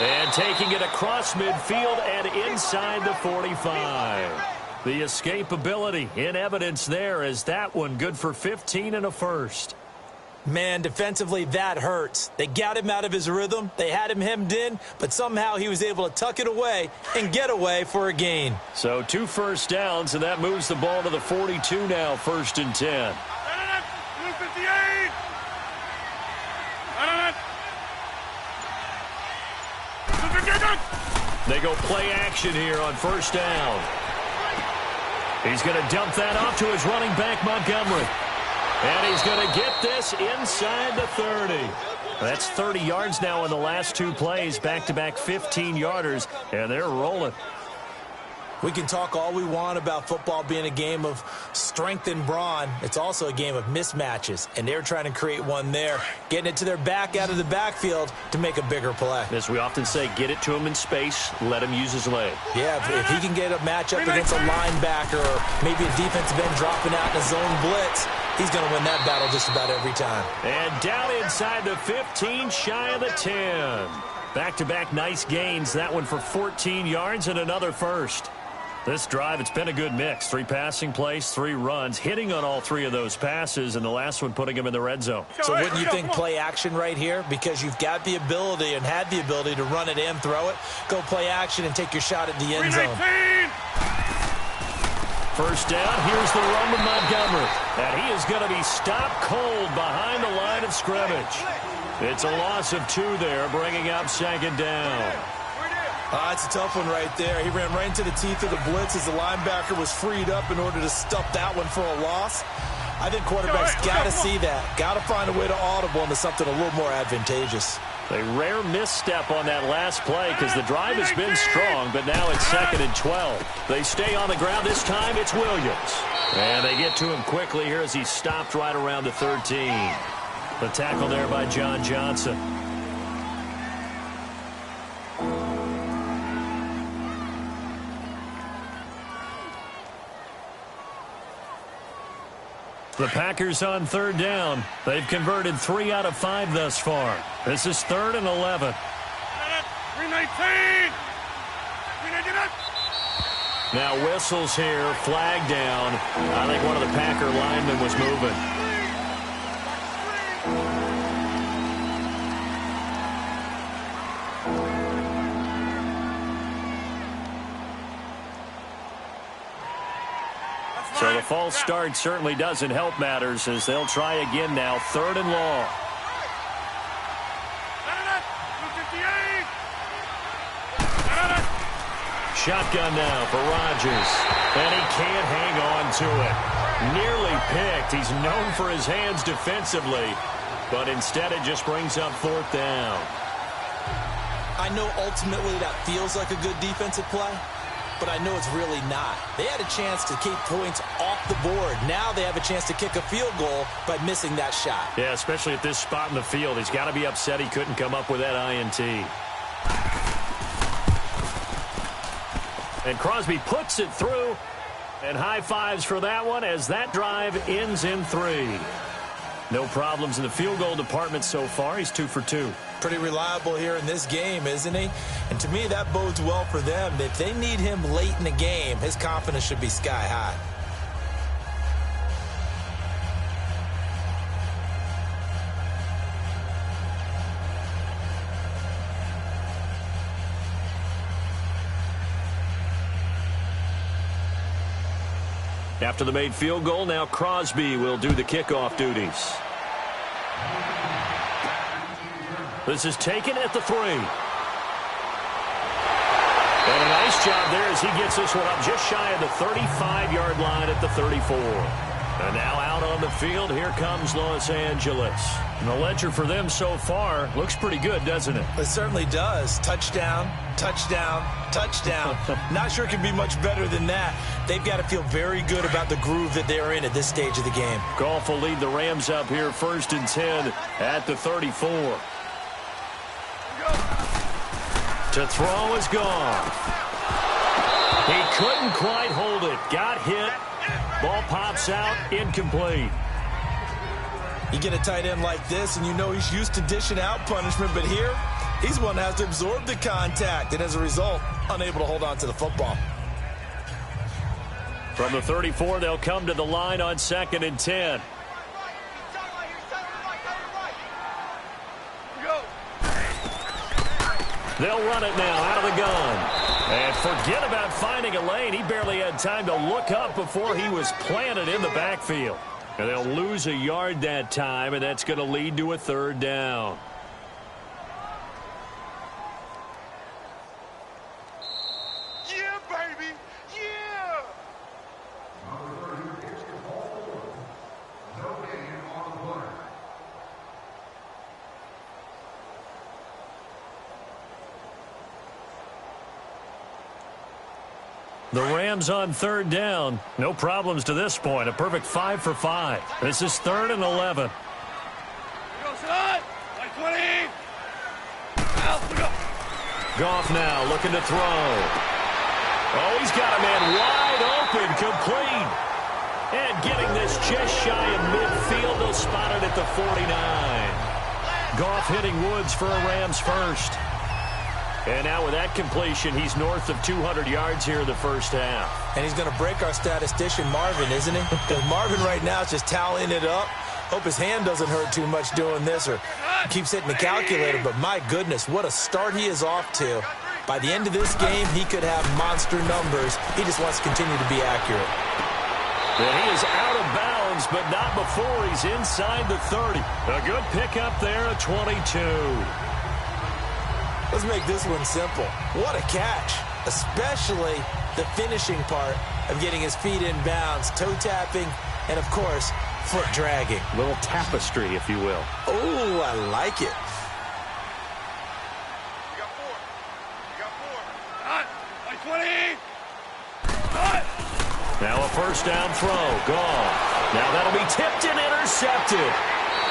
And taking it across midfield and inside the 45. The escapability in evidence there as that one good for 15 and a first. Man, defensively, that hurts. They got him out of his rhythm. They had him hemmed in, but somehow he was able to tuck it away and get away for a gain. So 2 first downs, and that moves the ball to the 42 now, 1st and 10. They go play action here on first down. He's going to dump that off to his running back, Montgomery. And he's going to get this inside the 30. That's 30 yards now in the last 2 plays, back-to-back 15-yarders, and they're rolling. We can talk all we want about football being a game of strength and brawn. It's also a game of mismatches, and they're trying to create one there, getting it to their back out of the backfield to make a bigger play. As we often say, get it to him in space, let him use his leg. Yeah, if he can get a matchup against a linebacker or maybe a defensive end dropping out in a zone blitz, he's going to win that battle just about every time. And down inside the 15, shy of the 10. Back-to-back nice gains, that one for 14 yards and another first. This drive, it's been a good mix. 3 passing plays, 3 runs, hitting on all 3 of those passes, and the last one putting him in the red zone. So wouldn't you think play action right here? Because you've got the ability and had the ability to run it and throw it. Go play action and take your shot at the end zone. First down, here's the run with Montgomery. And he is going to be stopped cold behind the line of scrimmage. It's a loss of 2 there, bringing up 2nd down. It's a tough one right there. He ran right into the teeth of the blitz as the linebacker was freed up in order to stuff that one for a loss. I think quarterbacks got to see that. Got to find a way to audible into something a little more advantageous. A rare misstep on that last play because the drive has been strong, but now it's 2nd and 12. They stay on the ground. This time it's Williams. And they get to him quickly here as he's stopped right around the 13. The tackle there by John Johnson. The Packers on 3rd down. They've converted 3 out of 5 thus far. This is 3rd and 11. 319. Now whistles here, flag down. I think one of the Packer linemen was moving. So the false start certainly doesn't help matters as they'll try again now, 3rd and long. Shotgun now for Rodgers. And he can't hang on to it. Nearly picked. He's known for his hands defensively, but instead it just brings up 4th down. I know ultimately that feels like a good defensive play, but I know it's really not. They had a chance to keep points off the board. Now they have a chance to kick a field goal by missing that shot. Yeah, especially at this spot in the field. He's got to be upset he couldn't come up with that INT. And Crosby puts it through. And high fives for that one as that drive ends in 3. No problems in the field goal department so far. He's 2 for 2. Pretty reliable here in this game, isn't he? And to me, that bodes well for them. If they need him late in the game, his confidence should be sky high. After the made field goal, now Crosby will do the kickoff duties. This is taken at the 3. And a nice job there as he gets this one up just shy of the 35-yard line at the 34. And now out on the field, here comes Los Angeles. And the ledger for them so far looks pretty good, doesn't it? It certainly does. Touchdown, touchdown, touchdown. Not sure it can be much better than that. They've got to feel very good about the groove that they're in at this stage of the game. Goff will lead the Rams up here 1st and 10 at the 34. To throw is Goff. He couldn't quite hold it. Got hit. Ball pops out, incomplete. You get a tight end like this, and you know he's used to dishing out punishment, but here, he's one that has to absorb the contact, and as a result, unable to hold on to the football. From the 34, they'll come to the line on 2nd and 10. They'll run it now out of the gun. And forget about finding a lane. He barely had time to look up before he was planted in the backfield. And they'll lose a yard that time, and that's going to lead to a 3rd down. Yeah, baby. Yeah. The Rams on 3rd down. No problems to this point. A perfect 5 for 5. This is 3rd and 11. Go, son. Like 20. Out, we go. Goff now looking to throw. Oh, he's got a man wide open, complete. And getting this just shy of midfield. They'll spot it at the 49. Goff hitting Woods for a Rams first. And now with that completion, he's north of 200 yards here in the first half. And he's going to break our statistician, Marvin, isn't he? Because Marvin right now is just tallying it up. Hope his hand doesn't hurt too much doing this or keeps hitting the calculator. But my goodness, what a start he is off to. By the end of this game, he could have monster numbers. He just wants to continue to be accurate. And he is out of bounds, but not before he's inside the 30. A good pickup there at 22. Let's make this one simple. What a catch, especially the finishing part of getting his feet in bounds, toe tapping, and, of course, foot dragging. Little tapestry, if you will. Oh, I like it. You got 4. You got 4. Hot. Like 20. Hot. Now a first down throw. Gone. Now that'll be tipped and intercepted.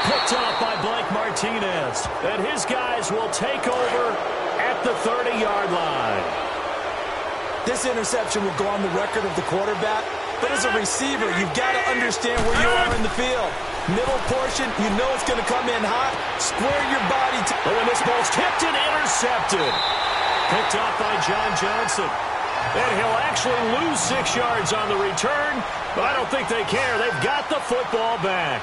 Picked off by Blake Martinez. And his guys will take over at the 30-yard line. This interception will go on the record of the quarterback, but as a receiver, you've got to understand where you are in the field. Middle portion, you know it's going to come in hot. Square your body. And this ball's tipped and intercepted. Picked off by John Johnson. And he'll actually lose 6 yards on the return, but I don't think they care. They've got the football back.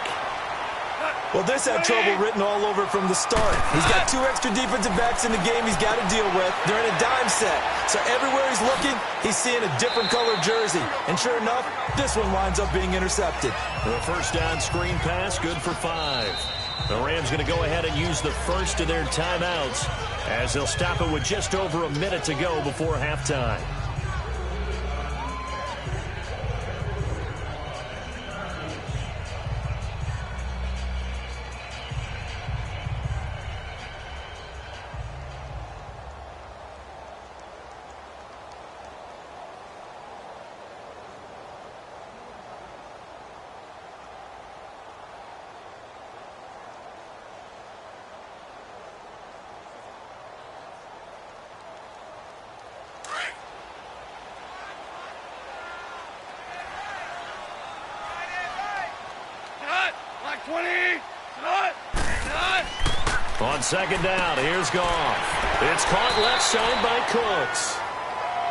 Well, this had trouble written all over from the start. He's got 2 extra defensive backs in the game he's got to deal with. They're in a dime set. So everywhere he's looking, he's seeing a different color jersey. And sure enough, this one winds up being intercepted. The first down screen pass, good for 5. The Rams going to go ahead and use the first of their timeouts as they'll stop it with just over a minute to go before halftime. On second down, here's Goff. It's caught left side by Cooks.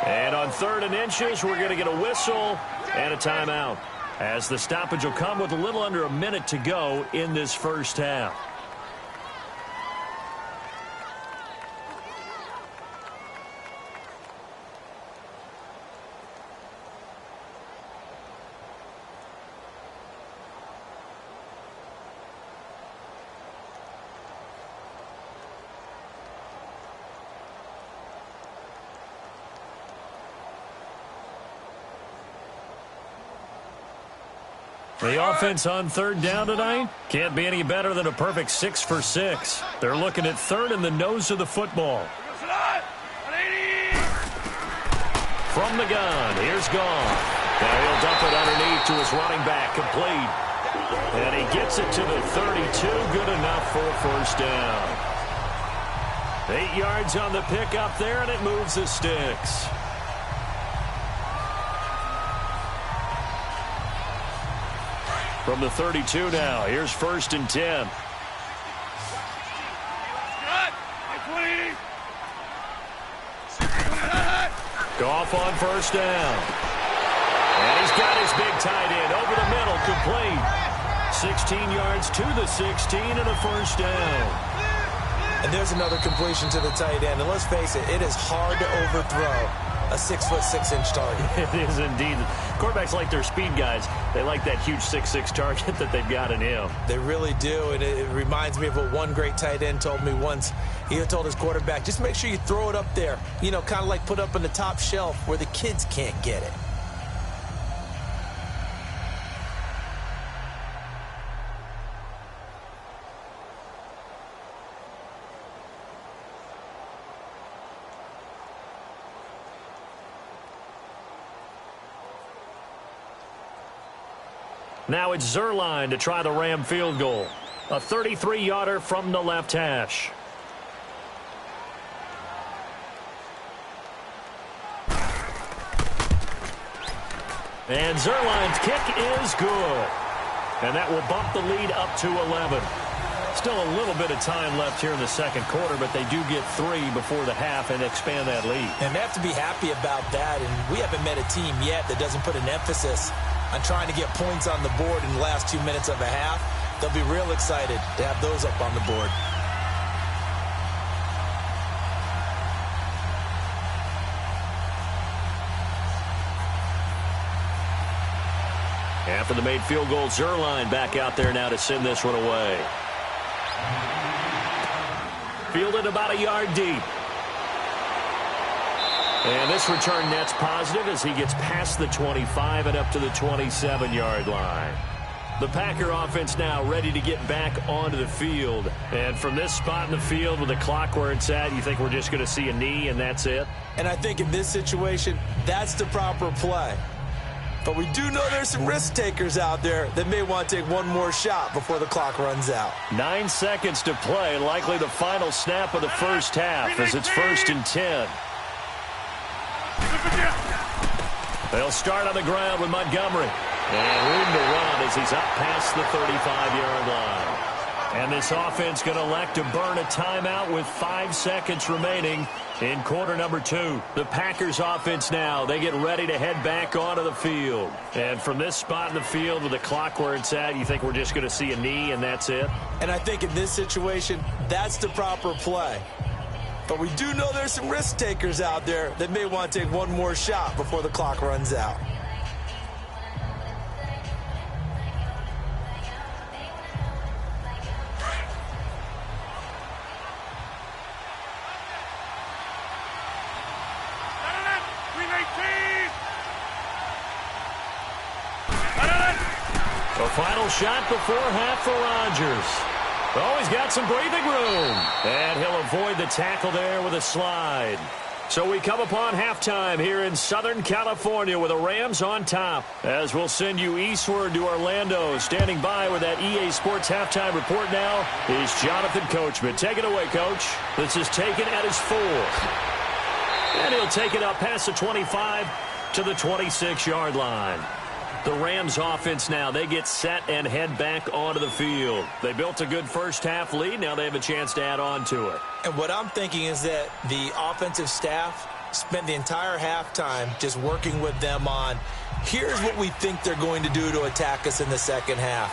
And on 3rd and inches, we're going to get a whistle and a timeout, as the stoppage will come with a little under a minute to go in this first half. The offense on third down tonight can't be any better than a perfect 6 for 6. They're looking at third in the nose of the football. From the gun, here's Goff. Now he'll dump it underneath to his running back, complete. And he gets it to the 32, good enough for a first down. 8 yards on the pickup there, and it moves the sticks. From the 32 now, here's 1st and 10. Goff on first down. And he's got his big tight end over the middle, complete. 16 yards to the 16 and a first down. And there's another completion to the tight end. And let's face it, it is hard to overthrow a 6'6" target. It is indeed. Quarterbacks like their speed guys. They like that huge 6'6" target that they've got in him. They really do, and it reminds me of what one great tight end told me once. He told his quarterback, just make sure you throw it up there. You know, kind of like put up on the top shelf where the kids can't get it. Now it's Zuerlein to try the Ram field goal. A 33-yarder from the left hash. And Zuerlein's kick is good. And that will bump the lead up to 11. Still a little bit of time left here in the second quarter, but they do get 3 before the half and expand that lead. And they have to be happy about that. And we haven't met a team yet that doesn't put an emphasis on trying to get points on the board in the last 2 minutes of a half. They'll be real excited to have those up on the board. After the made field goal, Zuerlein back out there now to send this one away. Fielded about a yard deep. And this return net's positive as he gets past the 25 and up to the 27-yard line. The Packer offense now ready to get back onto the field. And from this spot in the field with the clock where it's at, you think we're just going to see a knee and that's it? And I think in this situation, that's the proper play. But we do know there's some risk takers out there that may want to take one more shot before the clock runs out. 9 seconds to play, likely the final snap of the first half as it's 1st and 10. They'll start on the ground with Montgomery. And room to run as he's up past the 35-yard line. And this offense going to elect to burn a timeout with 5 seconds remaining in quarter number 2. The Packers offense now, they get ready to head back onto the field. And from this spot in the field with the clock where it's at, you think we're just going to see a knee and that's it? And I think in this situation, that's the proper play. But we do know there's some risk takers out there that may want to take one more shot before the clock runs out. The final shot before half for Rodgers. Oh, he's got some breathing room. And he'll avoid the tackle there with a slide. So we come upon halftime here in Southern California with the Rams on top. As we'll send you eastward to Orlando. Standing by with that EA Sports halftime report now is Jonathan Coachman. Take it away, Coach. This is taken at his 4. And he'll take it up past the 25 to the 26-yard line. The Rams offense now, they get set and head back onto the field. They built a good first half lead. Now they have a chance to add on to it. And what I'm thinking is that the offensive staff spent the entire halftime just working with them on, here's what we think they're going to do to attack us in the second half.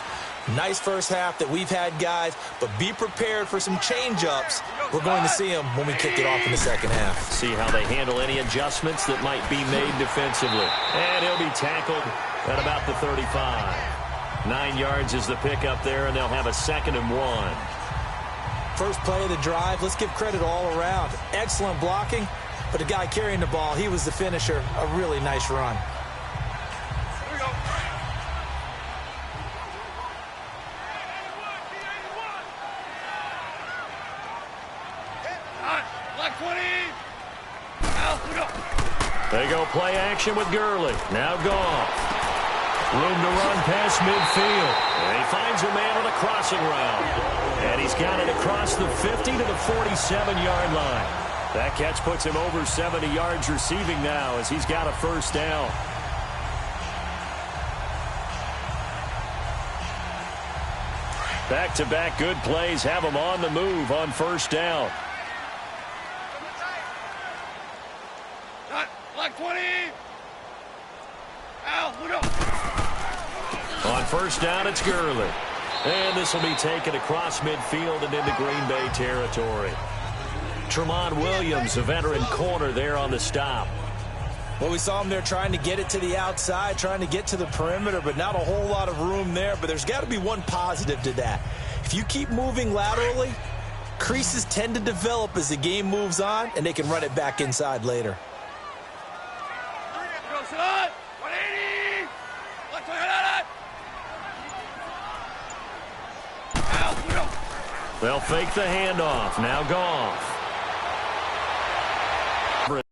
Nice first half that we've had, guys, but be prepared for some change-ups. We're going to see them when we kick it off in the second half. See how they handle any adjustments that might be made defensively. And he'll be tackled at about the 35. 9 yards is the pickup there, and they'll have a 2nd and 1. First play of the drive, let's give credit all around. Excellent blocking, but the guy carrying the ball, he was the finisher. A really nice run. Like 20. Out. Look up. They go play action with Gurley. Now Goff. Room to run past midfield. And he finds a man on a crossing route. And he's got it across the 50 to the 47-yard line. That catch puts him over 70 yards receiving now as he's got a first down. Back-to-back good plays have him on the move on first down. Like 20. Out. Look up. On first down, it's Gurley. And this will be taken across midfield and into Green Bay territory. Tramon Williams, a veteran corner there on the stop. Well, we saw him there trying to get it to the outside, trying to get to the perimeter, but not a whole lot of room there. But there's got to be one positive to that. If you keep moving laterally, creases tend to develop as the game moves on, and they can run it back inside later. Go, son. 180. Like 20. Out. Look up. They'll fake the handoff. Now Goff.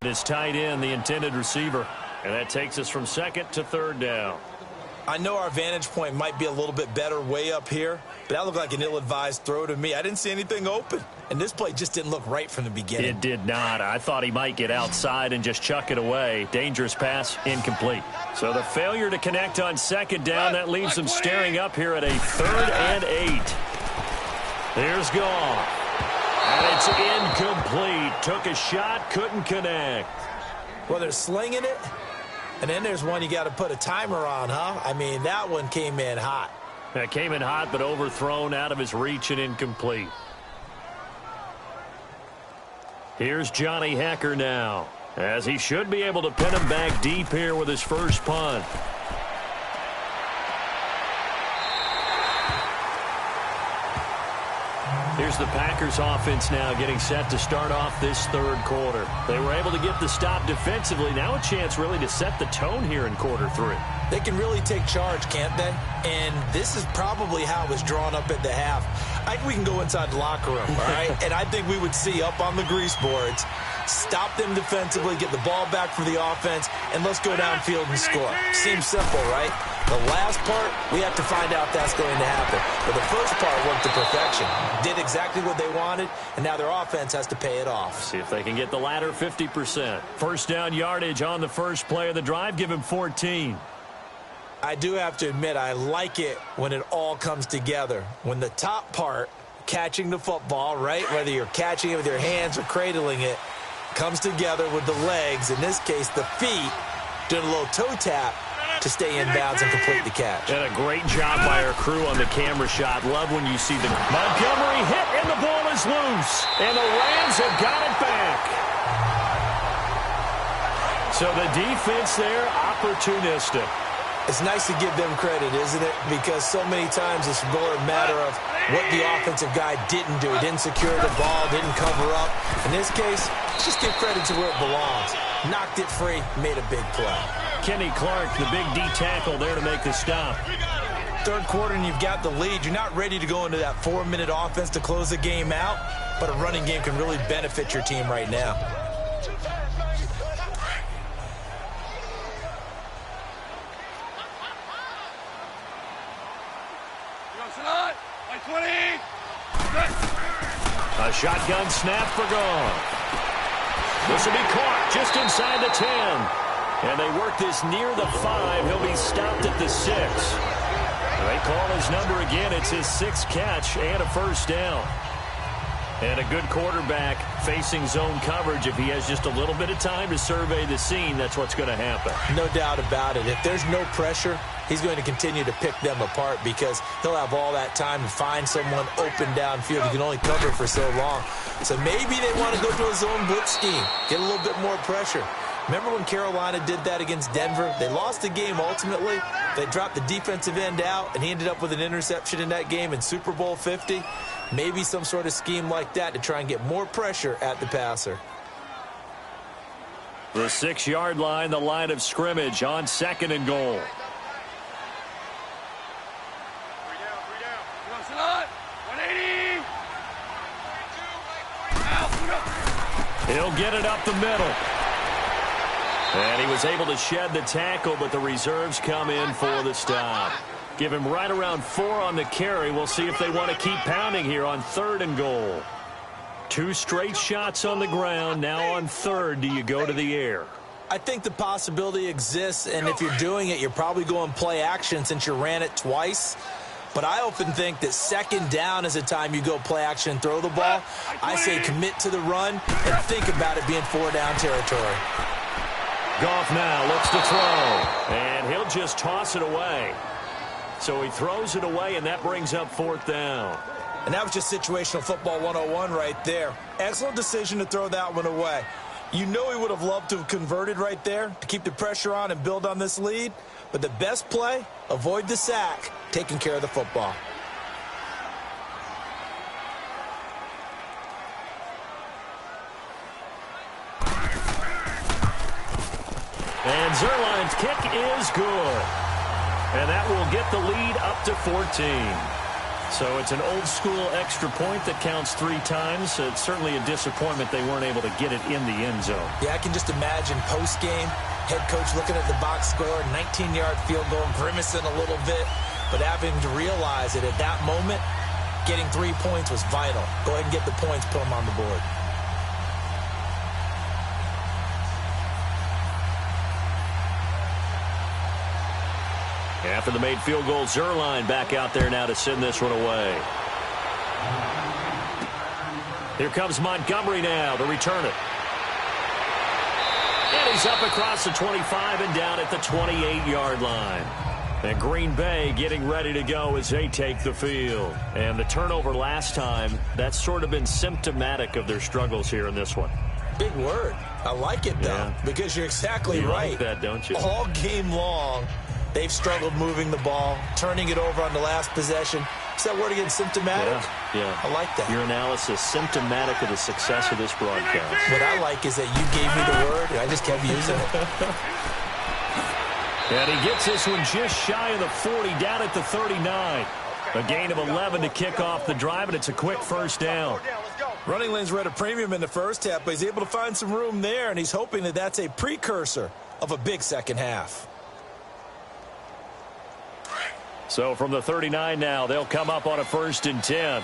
Is tight end, the intended receiver. And that takes us from second to third down. I know our vantage point might be a little bit better way up here, but that looked like an ill-advised throw to me. I didn't see anything open, and this play just didn't look right from the beginning. It did not. I thought he might get outside and just chuck it away. Dangerous pass, incomplete. So the failure to connect on second down, that leaves them staring up here at a 3rd and 8. There's Goff. And it's incomplete. Took a shot, couldn't connect. Well, they're slinging it, and then there's one you got to put a timer on, huh? I mean, that one came in hot. That came in hot, but overthrown out of his reach and incomplete. Here's Johnny Hekker now, as he should be able to pin him back deep here with his first punt. Here's the Packers offense now getting set to start off this third quarter. They were able to get the stop defensively. Now a chance really to set the tone here in quarter 3. They can really take charge, can't they? And this is probably how it was drawn up at the half. I think we can go inside the locker room, all right? And I think we would see up on the grease boards, stop them defensively, get the ball back for the offense, and let's go downfield and score. Seems simple, right? The last part, we have to find out if that's going to happen. But the first part worked to perfection. Did exactly what they wanted, and now their offense has to pay it off. See if they can get the latter 50%. First down yardage on the first play of the drive. Give him 14. I do have to admit, I like it when it all comes together. When the top part, catching the football, right, whether you're catching it with your hands or cradling it, comes together with the legs, in this case the feet, doing a little toe tap to stay in bounds and complete the catch. And a great job by our crew on the camera shot. Love when you see the Montgomery hit and the ball is loose. And the Rams have got it back. So the defense there, opportunistic. It's nice to give them credit, isn't it? Because so many times it's more a matter of what the offensive guy didn't do. He didn't secure the ball, didn't cover up. In this case, just give credit to where it belongs. Knocked it free, made a big play. Kenny Clark, the big D tackle there to make the stop. Third quarter and you've got the lead. You're not ready to go into that 4-minute offense to close the game out, but a running game can really benefit your team right now. A shotgun snap for Goff. This will be caught just inside the 10. And they work this near the 5. He'll be stopped at the 6. They call his number again. It's his 6th catch and a first down. And a good quarterback facing zone coverage. If he has just a little bit of time to survey the scene, that's what's going to happen. No doubt about it. If there's no pressure, he's going to continue to pick them apart because he'll have all that time to find someone open downfield. He can only cover for so long. So maybe they want to go to a zone blitz scheme, get a little bit more pressure. Remember when Carolina did that against Denver? They lost the game ultimately. They dropped the defensive end out, and he ended up with an interception in that game in Super Bowl 50. Maybe some sort of scheme like that to try and get more pressure at the passer. The 6-yard line, the line of scrimmage on 2nd and goal. He'll get it up the middle. And he was able to shed the tackle, but the reserves come in for the stop. Give him right around 4 on the carry. We'll see if they want to keep pounding here on 3rd and goal. 2 straight shots on the ground. Now on 3rd, do you go to the air? I think the possibility exists, and if you're doing it, you're probably going play action since you ran it twice. But I often think that 2nd down is the time you go play action and throw the ball. I say commit to the run and think about it being 4-down territory. Goff now looks to throw, and he'll just toss it away. So he throws it away, and that brings up 4th down. And that was just situational football 101 right there. Excellent decision to throw that one away. You know he would have loved to have converted right there to keep the pressure on and build on this lead. But the best play, avoid the sack, taking care of the football. And Zuerlein's kick is good. And that will get the lead up to 14. So it's an old-school extra point that counts 3 times. It's certainly a disappointment they weren't able to get it in the end zone. Yeah, I can just imagine post-game, head coach looking at the box score, 19-yard field goal, grimacing a little bit, but having to realize that at that moment, getting 3 points was vital. Go ahead and get the points, put them on the board. After the made field goal, Zuerlein back out there now to send this one away. Here comes Montgomery now to return it. And he's up across the 25 and down at the 28-yard line. And Green Bay getting ready to go as they take the field. And the turnover last time, that's sort of been symptomatic of their struggles here in this one. Big word. I like it, though, because you're exactly right. You like that, don't you? All game long, they've struggled moving the ball, turning it over on the last possession. Is that word again, symptomatic? Yeah. I like that. Your analysis, symptomatic of the success of this broadcast. What I like is that you gave me the word, and I just kept using it. And he gets this one just shy of the 40, down at the 39. A gain of 11 to kick off the drive, and it's a quick first down. Running lanes were at a premium in the first half, but he's able to find some room there, and he's hoping that that's a precursor of a big second half. So from the 39 now, they'll come up on a 1st and 10.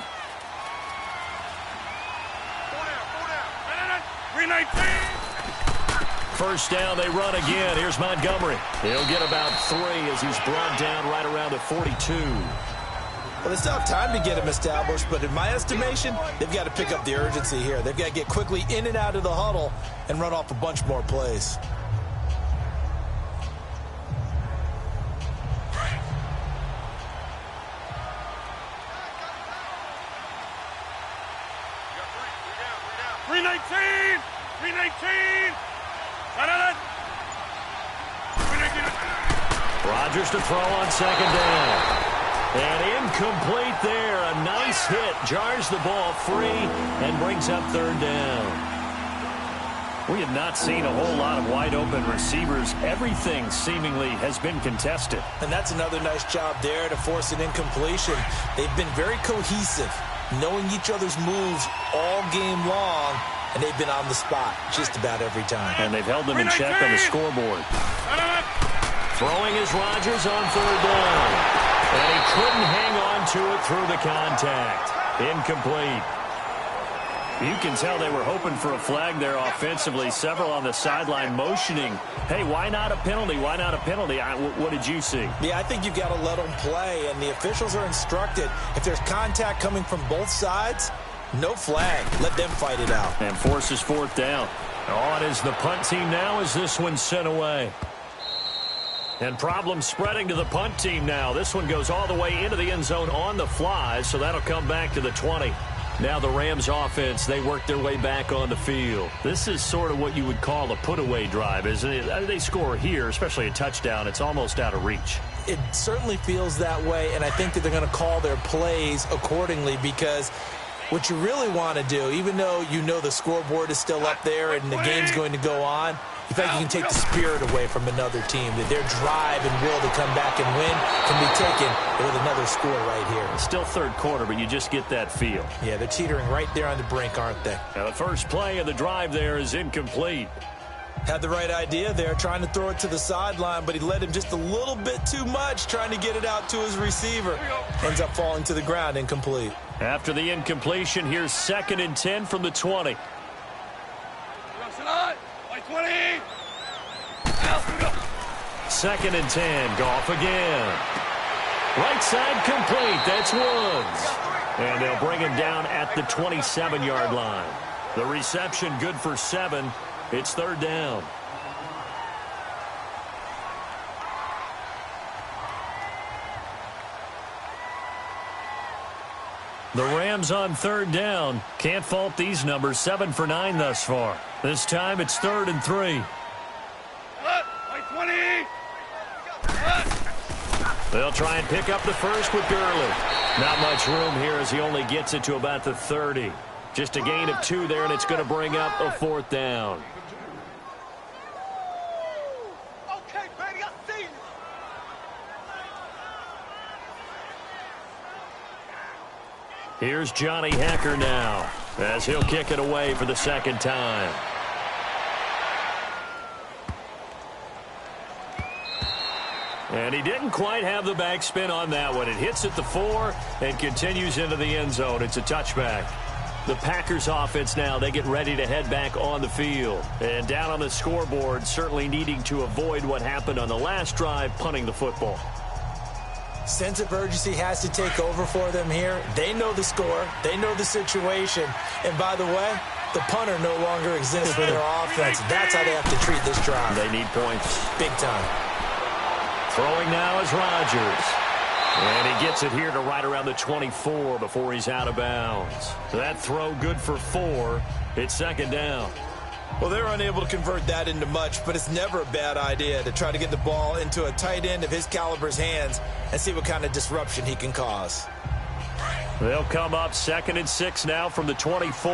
1st down, they run again. Here's Montgomery. He'll get about 3 as he's brought down right around the 42. Well, they still have time to get him established, but in my estimation, they've got to pick up the urgency here. They've got to get quickly in and out of the huddle and run off a bunch more plays. Rodgers to throw on 2nd down. And incomplete there. A nice hit. Jars the ball free and brings up 3rd down. We have not seen a whole lot of wide-open receivers. Everything seemingly has been contested. And that's another nice job there to force an incompletion. They've been very cohesive, knowing each other's moves all game long, and they've been on the spot just about every time. And they've held them in check on the scoreboard. Throwing is Rodgers on 3rd down. And he couldn't hang on to it through the contact. Incomplete. You can tell they were hoping for a flag there offensively. Several on the sideline motioning, hey, why not a penalty? Why not a penalty? What did you see? Yeah, I think you've got to let them play, and the officials are instructed. If there's contact coming from both sides, no flag. Let them fight it out. And forces 4th down. On is the punt team now as this one's sent away. And problems spreading to the punt team now. This one goes all the way into the end zone on the fly, so that'll come back to the 20. Now the Rams offense, they work their way back on the field. This is sort of what you would call a put-away drive, isn't it? They score here, especially a touchdown. It's almost out of reach. It certainly feels that way, and I think that they're going to call their plays accordingly, because what you really want to do, even though you know the scoreboard is still up there and the game's going to go on, You feel like you can take the spirit away from another team, that their drive and will to come back and win can be taken with another score right here. It's still third quarter, but you just get that feel. Yeah, they're teetering right there on the brink, aren't they? Now the first play of the drive there is incomplete. Had the right idea there, trying to throw it to the sideline, but he led him just a little bit too much, trying to get it out to his receiver. Ends up falling to the ground, incomplete. After the incompletion, here's 2nd and 10 from the 20. 2nd and 10, Goff again. Right side complete, that's Woods. And they'll bring him down at the 27-yard line. The reception good for 7. It's 3rd down. The Rams on 3rd down. Can't fault these numbers. 7 for 9 thus far. This time it's 3rd and 3. They'll try and pick up the first with Gurley. Not much room here as he only gets it to about the 30. Just a gain of 2 there, and it's going to bring up a 4th down. Okay, baby, I see you. Here's Johnny Hekker now as he'll kick it away for the 2nd time. And he didn't quite have the backspin on that one. It hits at the 4 and continues into the end zone. It's a touchback. The Packers offense now, they get ready to head back on the field. And down on the scoreboard, certainly needing to avoid what happened on the last drive, punting the football. Sense of urgency has to take over for them here. They know the score. They know the situation. And by the way, the punter no longer exists for their offense. That's how they have to treat this drive. They need points. Big time. Throwing now is Rodgers. And he gets it here to right around the 24 before he's out of bounds. That throw good for 4. It's 2nd down. Well, they're unable to convert that into much, but it's never a bad idea to try to get the ball into a tight end of his caliber's hands and see what kind of disruption he can cause. They'll come up 2nd and 6 now from the 24.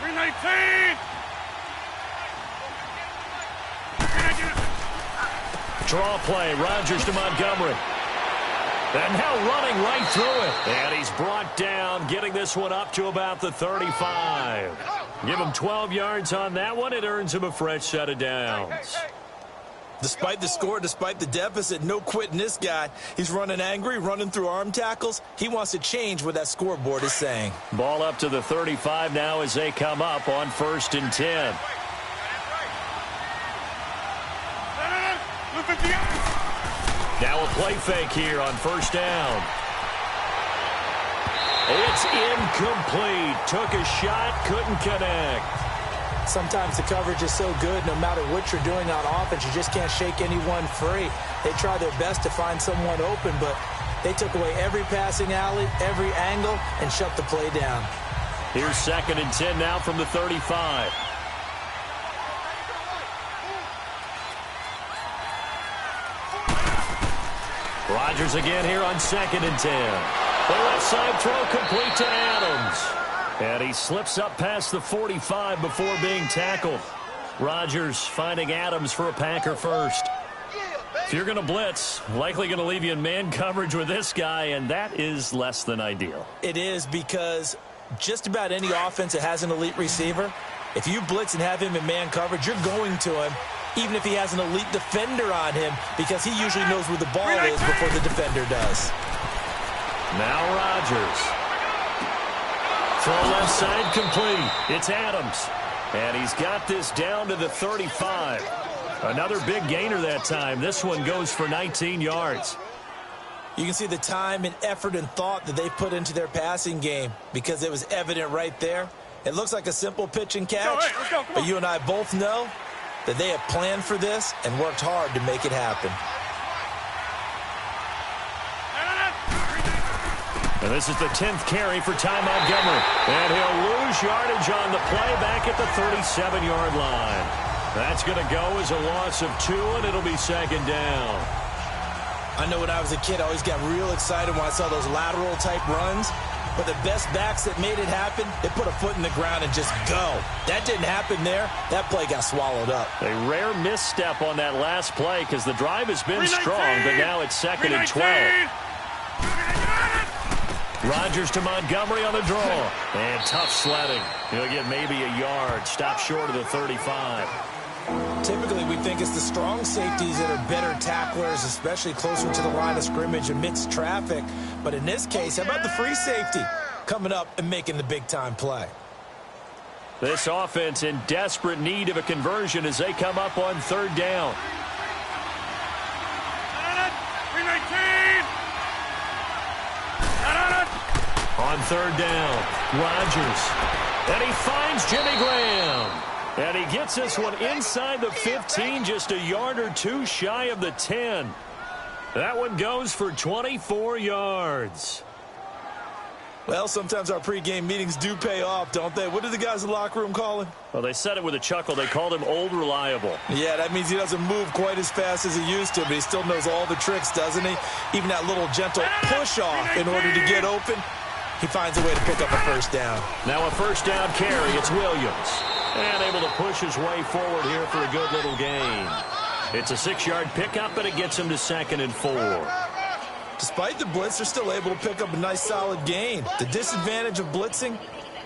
319. Draw play, Rodgers to Montgomery. And now running right through it. And he's brought down, getting this one up to about the 35. Give him 12 yards on that one. It earns him a fresh set of downs. Despite the score, despite the deficit, no quitting this guy. He's running angry, running through arm tackles. He wants to change what that scoreboard is saying. Ball up to the 35 now as they come up on 1st and 10. Now a play fake here on 1st down. It's incomplete. Took a shot, couldn't connect. Sometimes the coverage is so good, no matter what you're doing on offense, you just can't shake anyone free. They try their best to find someone open, but they took away every passing alley, every angle, and shut the play down. Here's 2nd and 10 now from the 35. Rodgers again here on 2nd and 10. The left side throw complete to Adams. And he slips up past the 45 before being tackled. Rodgers finding Adams for a Packer first. If you're going to blitz, likely going to leave you in man coverage with this guy, and that is less than ideal. It is, because just about any offense that has an elite receiver, if you blitz and have him in man coverage, you're going to him, even if he has an elite defender on him, because he usually knows where the ball is before the defender does. Now Rodgers. Throw left side complete. It's Adams. And he's got this down to the 35. Another big gainer that time. This one goes for 19 yards. You can see the time and effort and thought that they put into their passing game, because it was evident right there. It looks like a simple pitch and catch, but you and I both know that they have planned for this and worked hard to make it happen. And this is the 10th carry for Ty Montgomery. And he'll lose yardage on the play back at the 37-yard line. That's going to go as a loss of 2, and it'll be 2nd down. I know when I was a kid, I always got real excited when I saw those lateral-type runs. But the best backs that made it happen, they put a foot in the ground and just go. That didn't happen there. That play got swallowed up. A rare misstep on that last play because the drive has been strong, but now it's 2nd and 12. Rodgers to Montgomery on the draw. And tough sledding. He'll get maybe a yard. Stop short of the 35. Typically, we think it's the strong safeties that are better tacklers, especially closer to the line of scrimmage amidst traffic. But in this case, how about the free safety coming up and making the big-time play? This offense in desperate need of a conversion as they come up on 3rd down. On 3rd down, Rodgers. And he finds Jimmy Graham. And he gets this one inside the 15, just a yard or two shy of the 10. That one goes for 24 yards. Well, sometimes our pregame meetings do pay off, don't they? What did the guys in the locker room call him? Well, they said it with a chuckle. They called him Old Reliable. Yeah, that means he doesn't move quite as fast as he used to, but he still knows all the tricks, doesn't he? Even that little gentle push-off in order to get open, he finds a way to pick up a 1st down. Now a 1st down carry. It's Williams. And able to push his way forward here for a good little gain. It's a 6-yard pickup, but it gets him to 2nd and 4. Despite the blitz, they're still able to pick up a nice, solid gain. The disadvantage of blitzing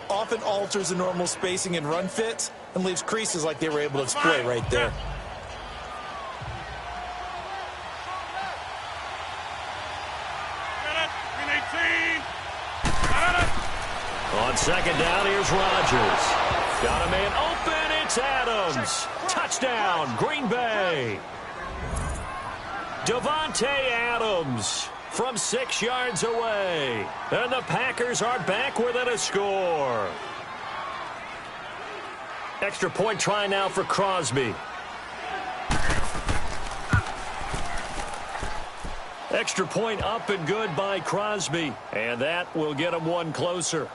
often alters the normal spacing and run fits and leaves creases like they were able to exploit right there. On 2nd down, here's Rodgers. Got a man open. It's Adams. Touchdown, Green Bay. Davante Adams from 6 yards away. And the Packers are back within a score. Extra point try now for Crosby. Extra point up and good by Crosby. And that will get him one closer.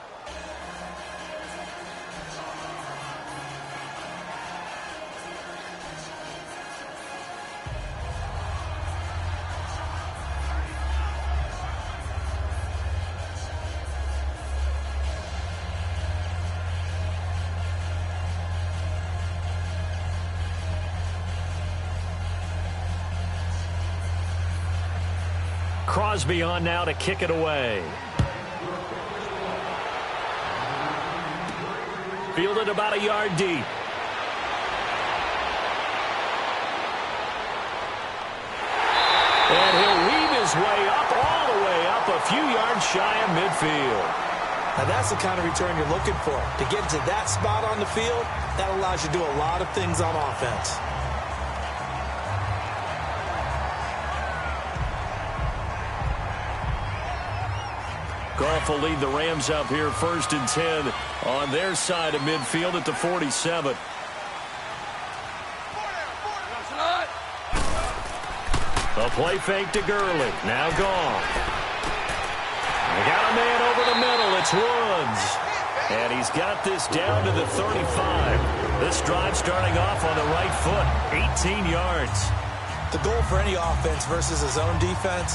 Crosby on now to kick it away. Fielded about a yard deep. And he'll weave his way up, all the way up, a few yards shy of midfield. Now that's the kind of return you're looking for. To get to that spot on the field, that allows you to do a lot of things on offense. Goff will lead the Rams up here 1st and 10 on their side of midfield at the 47. A play fake to Gurley. Now Goff. They got a man over the middle. It's Woods. And he's got this down to the 35. This drive starting off on the right foot. 18 yards. The goal for any offense versus his own defense,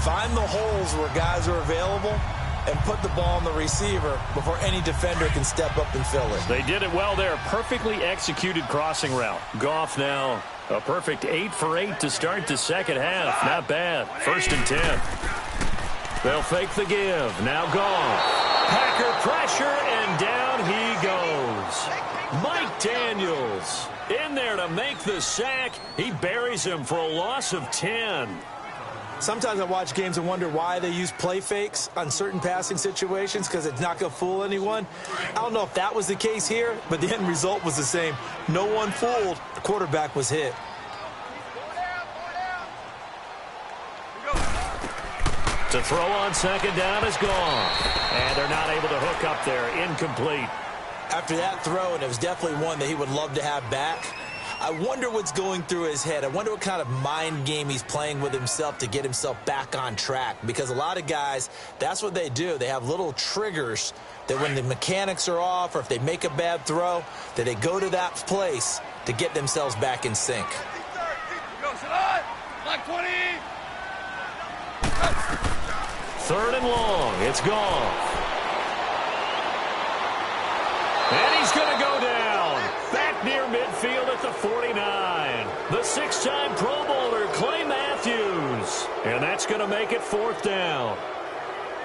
find the holes where guys are available and put the ball on the receiver before any defender can step up and fill it. They did it well there. Perfectly executed crossing route. Goff now a perfect 8 for 8 to start the 2nd half. Not bad. 1st and 10. They'll fake the give. Now Goff. Packer pressure, and down he goes. Mike Daniels in there to make the sack. He buries him for a loss of 10. Sometimes I watch games and wonder why they use play fakes on certain passing situations because it's not going to fool anyone. I don't know if that was the case here, but the end result was the same. No one fooled. The quarterback was hit. To throw on 2nd down is gone. And they're not able to hook up there. Incomplete. After that throw, and it was definitely one that he would love to have back, I wonder what's going through his head. I wonder what kind of mind game he's playing with himself to get himself back on track. Because a lot of guys, that's what they do. They have little triggers that when the mechanics are off or if they make a bad throw, that they go to that place to get themselves back in sync. Black 20. 3rd and long. It's gone. midfield at the 49. The six-time Pro Bowler, Clay Matthews. And that's going to make it 4th down.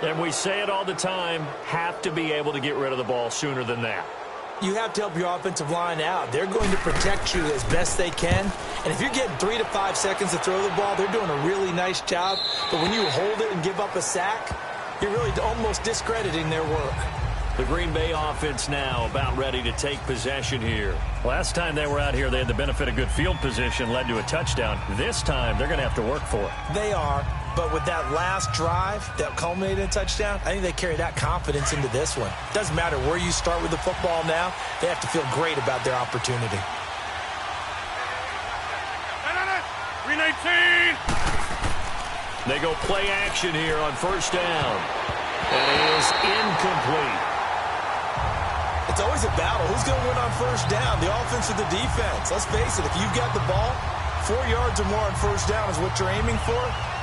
And we say it all the time, have to be able to get rid of the ball sooner than that. You have to help your offensive line out. They're going to protect you as best they can. And if you're getting 3 to 5 seconds to throw the ball, they're doing a really nice job. But when you hold it and give up a sack, you're really almost discrediting their work. The Green Bay offense now about ready to take possession here. Last time they were out here, they had the benefit of good field position, led to a touchdown. This time, they're going to have to work for it. They are. But with that last drive that culminated in a touchdown, I think they carry that confidence into this one. Doesn't matter where you start with the football now. They have to feel great about their opportunity. 319. They go play action here on 1st down. And it is incomplete. It's always a battle. Who's going to win on 1st down, the offense or the defense? Let's face it, if you've got the ball, 4 yards or more on 1st down is what you're aiming for.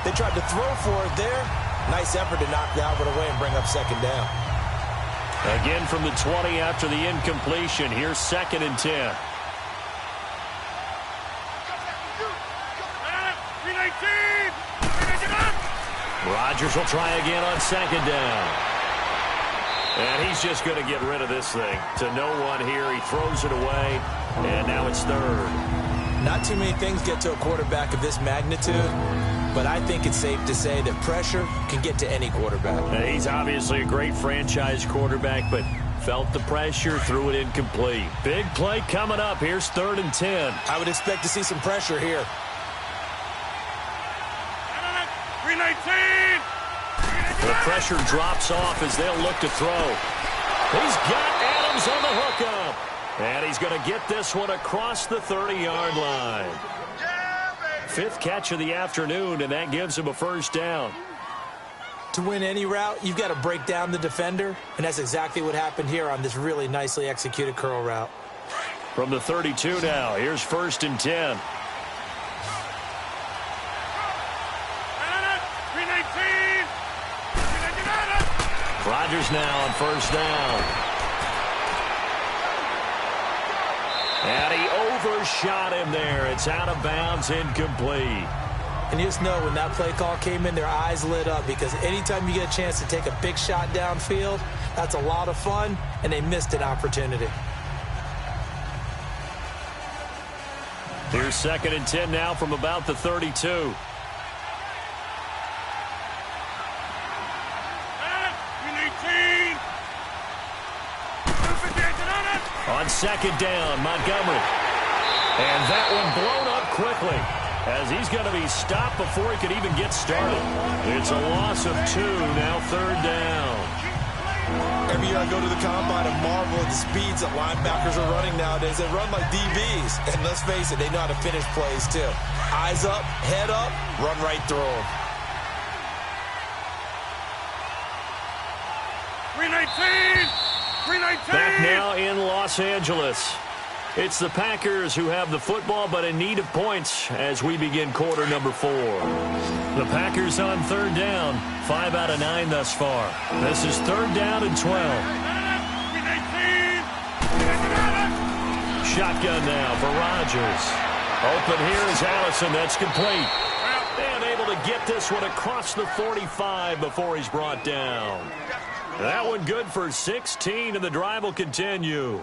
They tried to throw for it there. Nice effort to knock that one away and bring up 2nd down. Again from the 20 after the incompletion. Here's 2nd and 10. 319. Rodgers will try again on 2nd down. And he's just going to get rid of this thing. To no one here. He throws it away. And now it's 3rd. Not too many things get to a quarterback of this magnitude, but I think it's safe to say that pressure can get to any quarterback. He's obviously a great franchise quarterback, but felt the pressure, threw it incomplete. Big play coming up. Here's 3rd and 10. I would expect to see some pressure here. 319. The pressure drops off as they'll look to throw. He's got Adams on the hookup. And he's going to get this one across the 30-yard line. 5th catch of the afternoon, and that gives him a 1st down. To win any route, you've got to break down the defender, and that's exactly what happened here on this really nicely executed curl route. From the 32 now, here's 1st and 10. 319. Rodgers now on 1st down. And he overshot him there. It's out of bounds, incomplete. And you just know when that play call came in, their eyes lit up because anytime you get a chance to take a big shot downfield, that's a lot of fun, and they missed an opportunity. Here's 2nd and 10 now from about the 32. 319. On 2nd down, Montgomery. And that one blown up quickly as he's going to be stopped before he could even get started. It's a loss of 2, now 3rd down. Every year I go to the combine and marvel at the speeds that linebackers are running nowadays. They run like DBs. And let's face it, they know how to finish plays too. Eyes up, head up, run right through them. 319. 319. Back now in Los Angeles. It's the Packers who have the football but in need of points as we begin quarter number 4. The Packers on 3rd down. 5 out of 9 thus far. This is 3rd down and 12. 319. Shotgun now for Rodgers. Open here is Allison. That's complete. And able to get this one across the 45 before he's brought down. That one good for 16, and the drive will continue.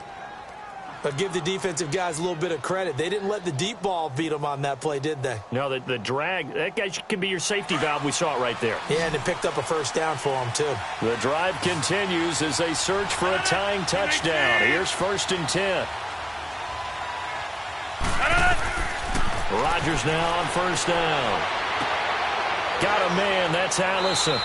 But give the defensive guys a little bit of credit. They didn't let the deep ball beat them on that play, did they? No, the drag, that guy can be your safety valve. We saw it right there. Yeah, and it picked up a 1st down for them, too. The drive continues as they search for a tying touchdown. Here's 1st and 10. Rodgers now on 1st down. Got a man, that's Allison.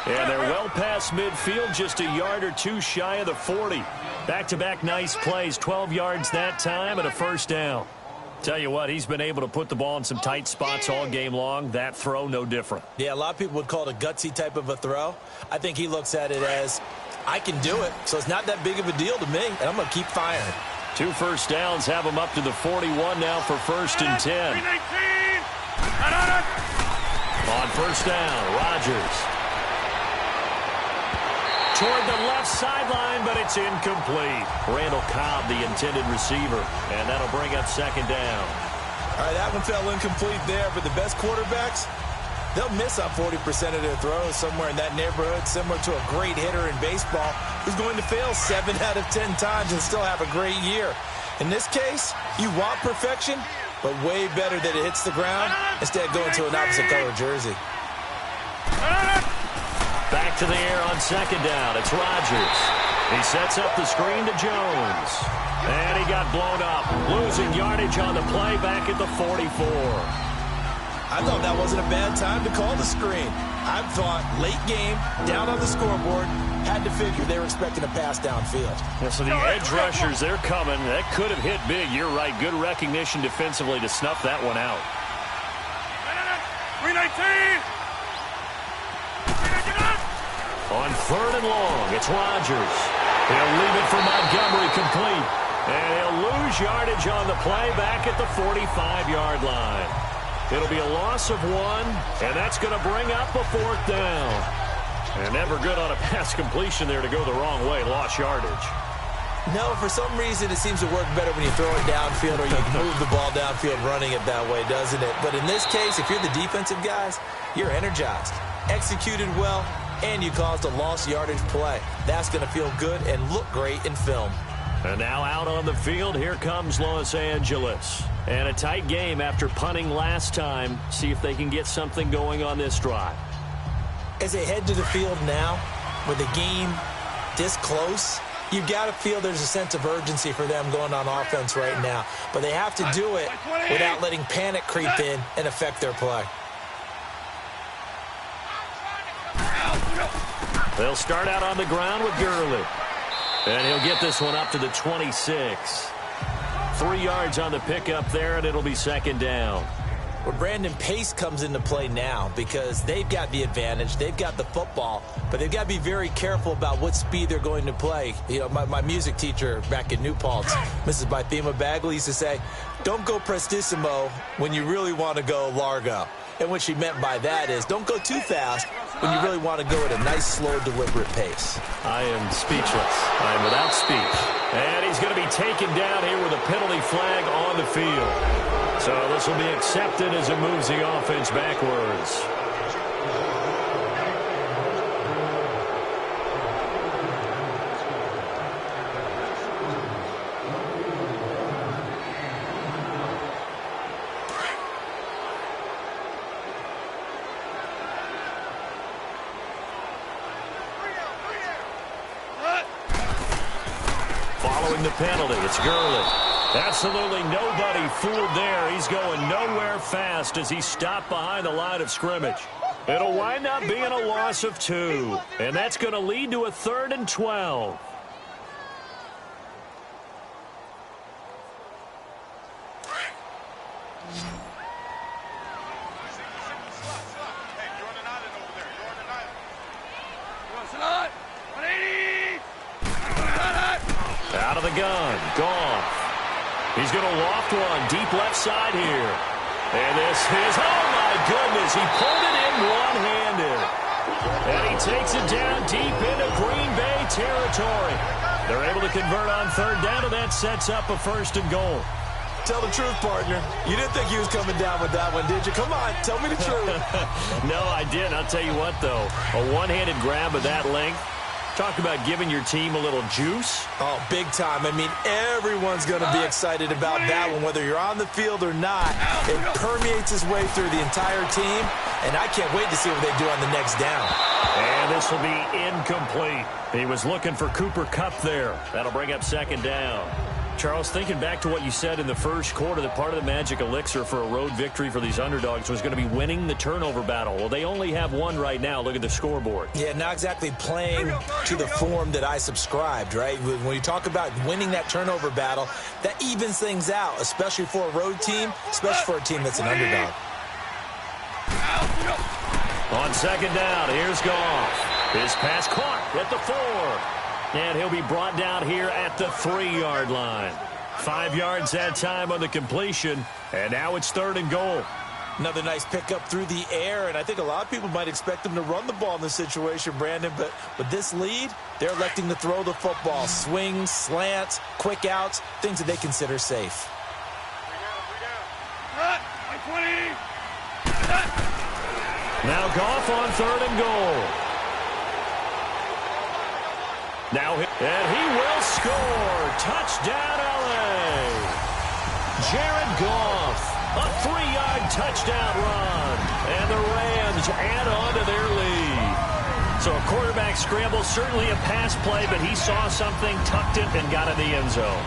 And they're well past midfield, just a yard or 2 shy of the 40. Back-to-back nice plays, 12 yards that time and a 1st down. Tell you what, he's been able to put the ball in some tight spots all game long. That throw, no different. Yeah, a lot of people would call it a gutsy type of a throw. I think he looks at it as, I can do it, so it's not that big of a deal to me, and I'm going to keep firing. 2 first downs have him up to the 41 now for 1st and 10. On 1st down, Rodgers. toward the left sideline, but it's incomplete. Randall Cobb, the intended receiver, and that'll bring up second down. All right, that one fell incomplete there, but the best quarterbacks, they'll miss on 40% of their throws, somewhere in that neighborhood, similar to a great hitter in baseball who's going to fail 7 out of 10 times and still have a great year. In this case, you want perfection, but way better that it hits the ground instead of going to an opposite color jersey. Back to the air on second down. It's Rodgers. He sets up the screen to Jones. And he got blown up, losing yardage on the play back at the 44. I thought that wasn't a bad time to call the screen. I thought late game, down on the scoreboard, had to figure they were expecting a pass downfield. Yeah, so the edge rushers, they're coming. That could have hit big. You're right. Good recognition defensively to snuff that one out. 319. On third and long, it's Rodgers. He'll leave it for Montgomery complete. And he'll lose yardage on the play back at the 45-yard line. It'll be a loss of 1, and that's going to bring up a 4th down. And never good on a pass completion there to go the wrong way. Lost yardage. No, for some reason it seems to work better when you throw it downfield or you move the ball downfield running it that way, doesn't it? But in this case, if you're the defensive guys, you're energized, executed well, and you caused a lost yardage play. That's going to feel good and look great in film. And now out on the field, here comes Los Angeles. And a tight game after punting last time. See if they can get something going on this drive. As they head to the field now, with the game this close, you've got to feel there's a sense of urgency for them going on offense right now. But they have to do it without letting panic creep in and affect their play. They'll start out on the ground with Gurley. And he'll get this one up to the 26. 3 yards on the pickup there, and it'll be second down. Well, Brandon, pace comes into play now because they've got the advantage. They've got the football, but they've got to be very careful about what speed they're going to play. You know, my music teacher back in New Paltz, Mrs. Bythema Bagley, used to say, don't go prestissimo when you really want to go largo. And what she meant by that is don't go too fast when you really want to go at a nice, slow, deliberate pace. I am speechless. I am without speech. And he's going to be taken down here with a penalty flag on the field. So this will be accepted as it moves the offense backwards. Following the penalty, it's Gurley. Absolutely nobody fooled there. He's going nowhere fast as he stopped behind the line of scrimmage. It'll wind up being a loss of 2, and that's going to lead to a 3rd and 12. Out of the gun, Goff. He's going to loft one deep left side here. And this is, oh my goodness, he pulled it in one-handed. And he takes it down deep into Green Bay territory. They're able to convert on 3rd down, and that sets up a 1st and goal. Tell the truth, partner. You didn't think he was coming down with that one, did you? Come on, tell me the truth. No, I didn't. I'll tell you what, though. A one-handed grab of that length. Talk about giving your team a little juice. Oh, big time. I mean, everyone's going to be excited about that one, whether you're on the field or not. It permeates its way through the entire team, and I can't wait to see what they do on the next down. And this will be incomplete. He was looking for Cooper Kupp there. That'll bring up 2nd down. Charles, thinking back to what you said in the first quarter, that part of the magic elixir for a road victory for these underdogs was going to be winning the turnover battle. Well, they only have one right now. Look at the scoreboard. Yeah, not exactly playing to the form that I subscribed, right? When you talk about winning that turnover battle, that evens things out, especially for a road team, especially for a team that's an underdog. On 2nd down, here's Goff. His pass caught at the 4. And he'll be brought down here at the 3-yard line. 5 yards that time on the completion. And now it's 3rd and goal. Another nice pickup through the air, and I think a lot of people might expect them to run the ball in this situation, Brandon, but with this lead, they're electing to throw the football. Swings, slants, quick outs, things that they consider safe. Now Goff on 3rd and goal. Now, and he will score. Touchdown, L.A. Jared Goff, a 3-yard touchdown run. And the Rams add on to their lead. So a quarterback scramble, certainly a pass play, but he saw something, tucked it, and got in the end zone.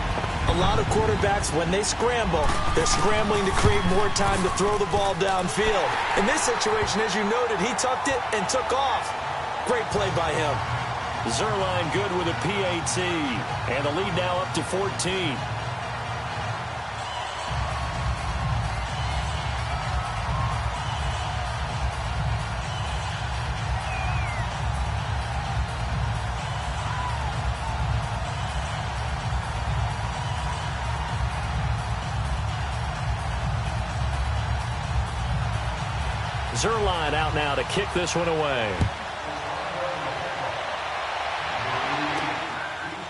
A lot of quarterbacks, when they scramble, they're scrambling to create more time to throw the ball downfield. In this situation, as you noted, he tucked it and took off. Great play by him. Zuerlein good with a PAT, and the lead now up to 14. Zuerlein out now to kick this one away.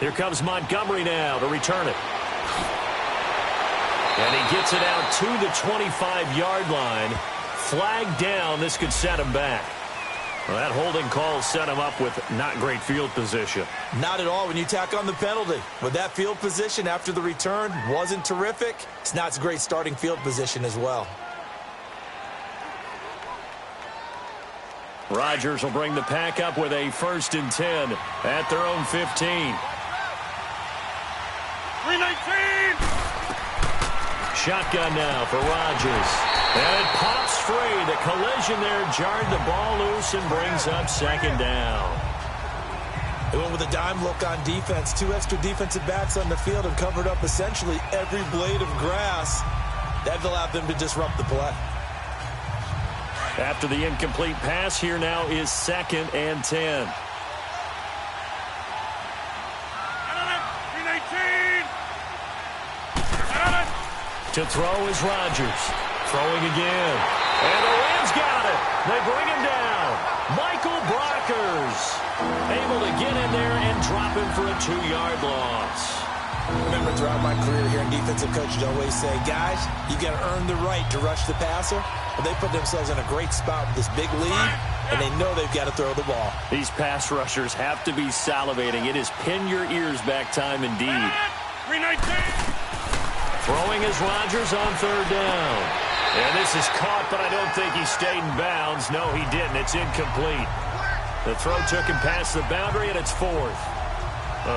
Here comes Montgomery now to return it. And he gets it out to the 25-yard line. Flagged down. This could set him back. Well, that holding call set him up with not great field position. Not at all when you tack on the penalty. With that field position after the return wasn't terrific. It's not a great starting field position as well. Rodgers will bring the pack up with a 1st and 10 at their own 15. 319! Shotgun now for Rodgers. And it pops free. The collision there jarred the ball loose and brings up 2nd down. They went with a dime look on defense. 2 extra defensive backs on the field and covered up essentially every blade of grass. That allowed them to disrupt the play. After the incomplete pass, here now is 2nd and 10. To throw is Rodgers. Throwing again. And the Rams got it. They bring him down. Michael Brockers able to get in there and drop him for a 2-yard loss. Remember, throughout my career here in defensive coaches always say, guys, you got to earn the right to rush the passer. But they put themselves in a great spot with this big lead, and they know they've got to throw the ball. These pass rushers have to be salivating. It is pin your ears back time indeed. 319! Throwing is Rodgers on 3rd down. And this is caught, but I don't think he stayed in bounds. No, he didn't. It's incomplete. The throw took him past the boundary, and it's 4th.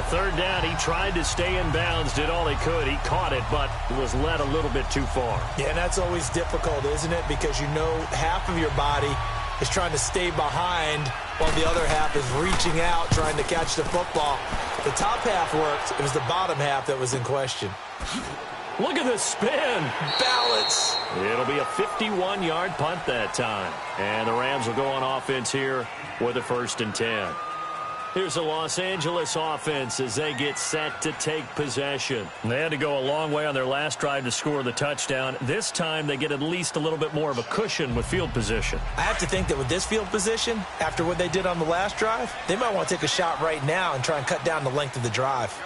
3rd down, he tried to stay in bounds, did all he could. He caught it, but was led a little bit too far. Yeah, and that's always difficult, isn't it? Because you know half of your body is trying to stay behind while the other half is reaching out, trying to catch the football. The top half worked. It was the bottom half that was in question. Look at the spin. Balance. It'll be a 51-yard punt that time. And the Rams will go on offense here with a 1st and 10. Here's the Los Angeles offense as they get set to take possession. They had to go a long way on their last drive to score the touchdown. This time they get at least a little bit more of a cushion with field position. I have to think that with this field position, after what they did on the last drive, they might want to take a shot right now and try and cut down the length of the drive.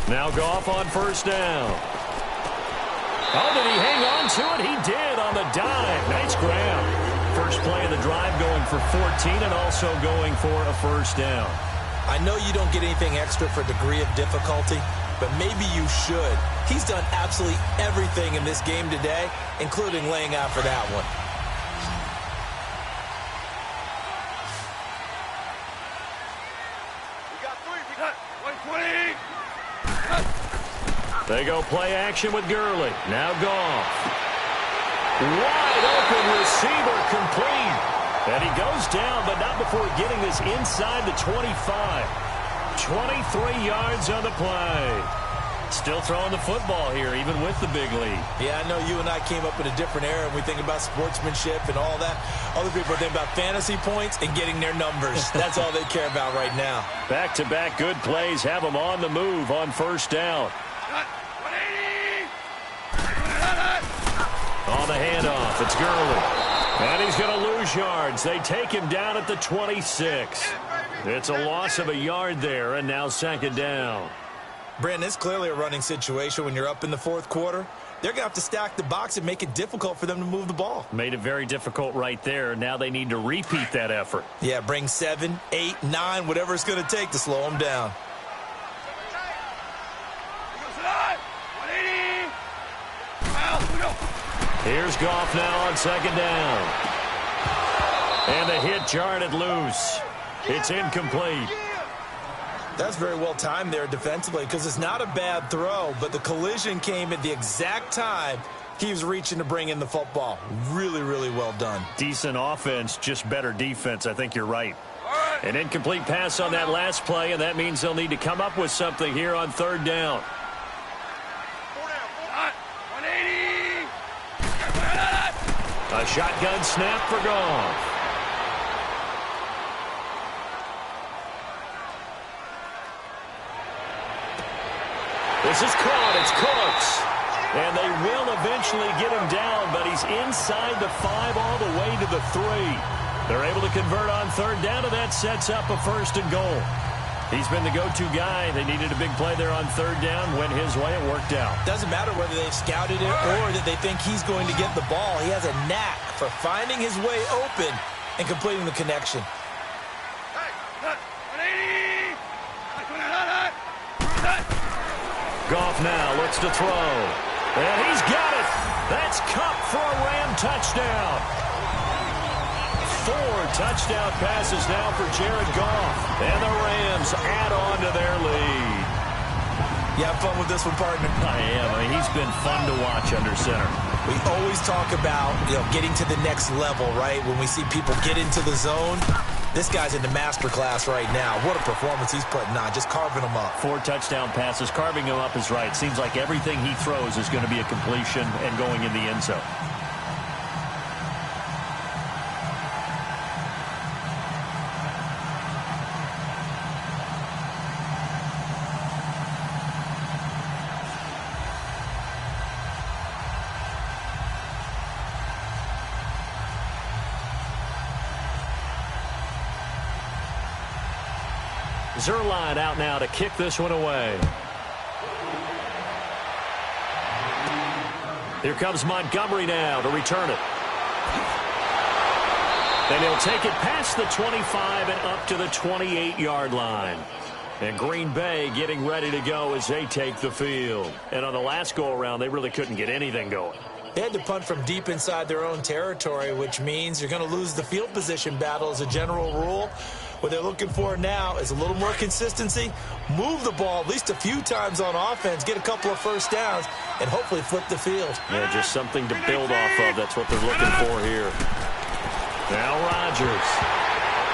Now Goff on 1st down. Oh, did he hang on to it? He did on the dime. Nice grab. First play of the drive going for 14 and also going for a 1st down. I know you don't get anything extra for degree of difficulty, but maybe you should. He's done absolutely everything in this game today, including laying out for that one. We got 3. We got 120. They go play action with Gurley. Now Goff. Wide open receiver complete. And he goes down, but not before getting this inside the 25. 23 yards on the play. Still throwing the football here, even with the big lead. Yeah, I know you and I came up in a different era, and we think about sportsmanship and all that. Other people think about fantasy points and getting their numbers. That's all they care about right now. Back-to-back good plays have them on the move on 1st down. On the handoff, it's Gurley. And he's going to lose yards. They take him down at the 26. It's a loss of a yard there, and now second down. Brandon, it's clearly a running situation when you're up in the fourth quarter. They're going to have to stack the box and make it difficult for them to move the ball. Made it very difficult right there. Now they need to repeat that effort. Yeah, bring 7, 8, 9, whatever it's going to take to slow them down. Here's Goff now on second down. And the hit jarred loose. It's incomplete. That's very well timed there defensively because it's not a bad throw, but the collision came at the exact time he was reaching to bring in the football. Really, really well done. Decent offense, just better defense. I think you're right. An incomplete pass on that last play, and that means they'll need to come up with something here on third down. A shotgun snap for Goff. This is caught. It's Cooks. And they will eventually get him down, but he's inside the 5 all the way to the 3. They're able to convert on third down, and that sets up a first and goal. He's been the go-to guy. They needed a big play there on third down. Went his way. It worked out. Doesn't matter whether they've scouted it or that they think he's going to get the ball. He has a knack for finding his way open and completing the connection. Goff now looks to throw. And he's got it. That's Kupp for a Ram touchdown. 4 touchdown passes now for Jared Goff. And the Rams add on to their lead. You have fun with this one, partner? I am. I mean, he's been fun to watch under center. We always talk about, getting to the next level, right? When we see people get into the zone, this guy's in the master class right now. What a performance he's putting on, just carving them up. 4 touchdown passes. Carving him up is right. Seems like everything he throws is going to be a completion and going in the end zone. Zuerlein out now to kick this one away. Here comes Montgomery now to return it. And he'll take it past the 25 and up to the 28-yard line. And Green Bay getting ready to go as they take the field. And on the last go-around, they really couldn't get anything going. They had to punt from deep inside their own territory, which means you're going to lose the field position battle as a general rule. What they're looking for now is a little more consistency, move the ball at least a few times on offense, get a couple of first downs, and hopefully flip the field. Yeah, just something to build off of. That's what they're looking for here. Now Rodgers.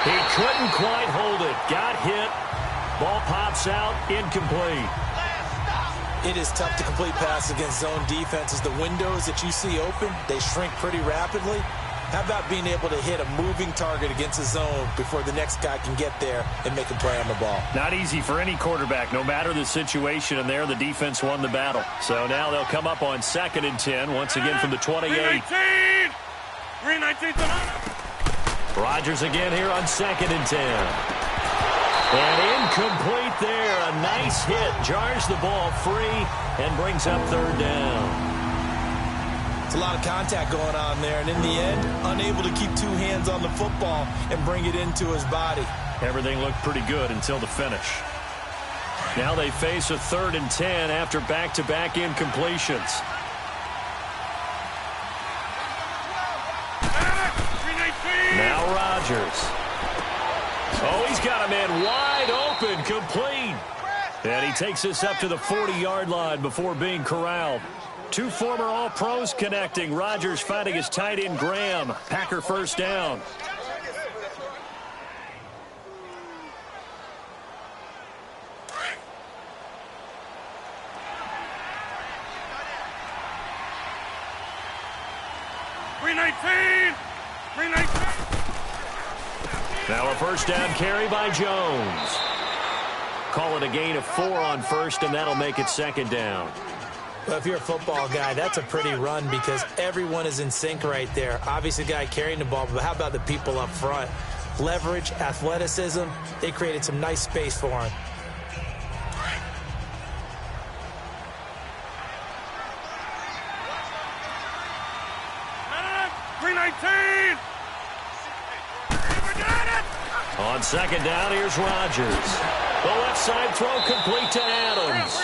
He couldn't quite hold it. Got hit. Ball pops out. Incomplete. It is tough to complete passes against zone defenses. The windows that you see open, they shrink pretty rapidly. How about being able to hit a moving target against a zone before the next guy can get there and make a play on the ball? Not easy for any quarterback, no matter the situation, and there the defense won the battle. So now they'll come up on 2nd and 10, once again from the 28. 319. Rodgers again here on 2nd and 10. And incomplete there. A nice hit. Jars the ball free and brings up third down. It's a lot of contact going on there, and in the end, unable to keep 2 hands on the football and bring it into his body. Everything looked pretty good until the finish. Now they face a 3rd and 10 after back-to-back incompletions. Now Rodgers. Oh, he's got a man wide open, complete. And he takes this up to the 40-yard line before being corralled. 2 former All-Pros connecting. Rodgers finding his tight end, Graham. Packer first down. Now a first down carry by Jones. Call it a gain of 4 on first, and that'll make it 2nd down. Well, if you're a football guy, that's a pretty run because everyone is in sync right there. Obviously, the guy carrying the ball, but how about the people up front? Leverage, athleticism, they created some nice space for him. On second down, here's Rodgers. The left side throw complete to Adams.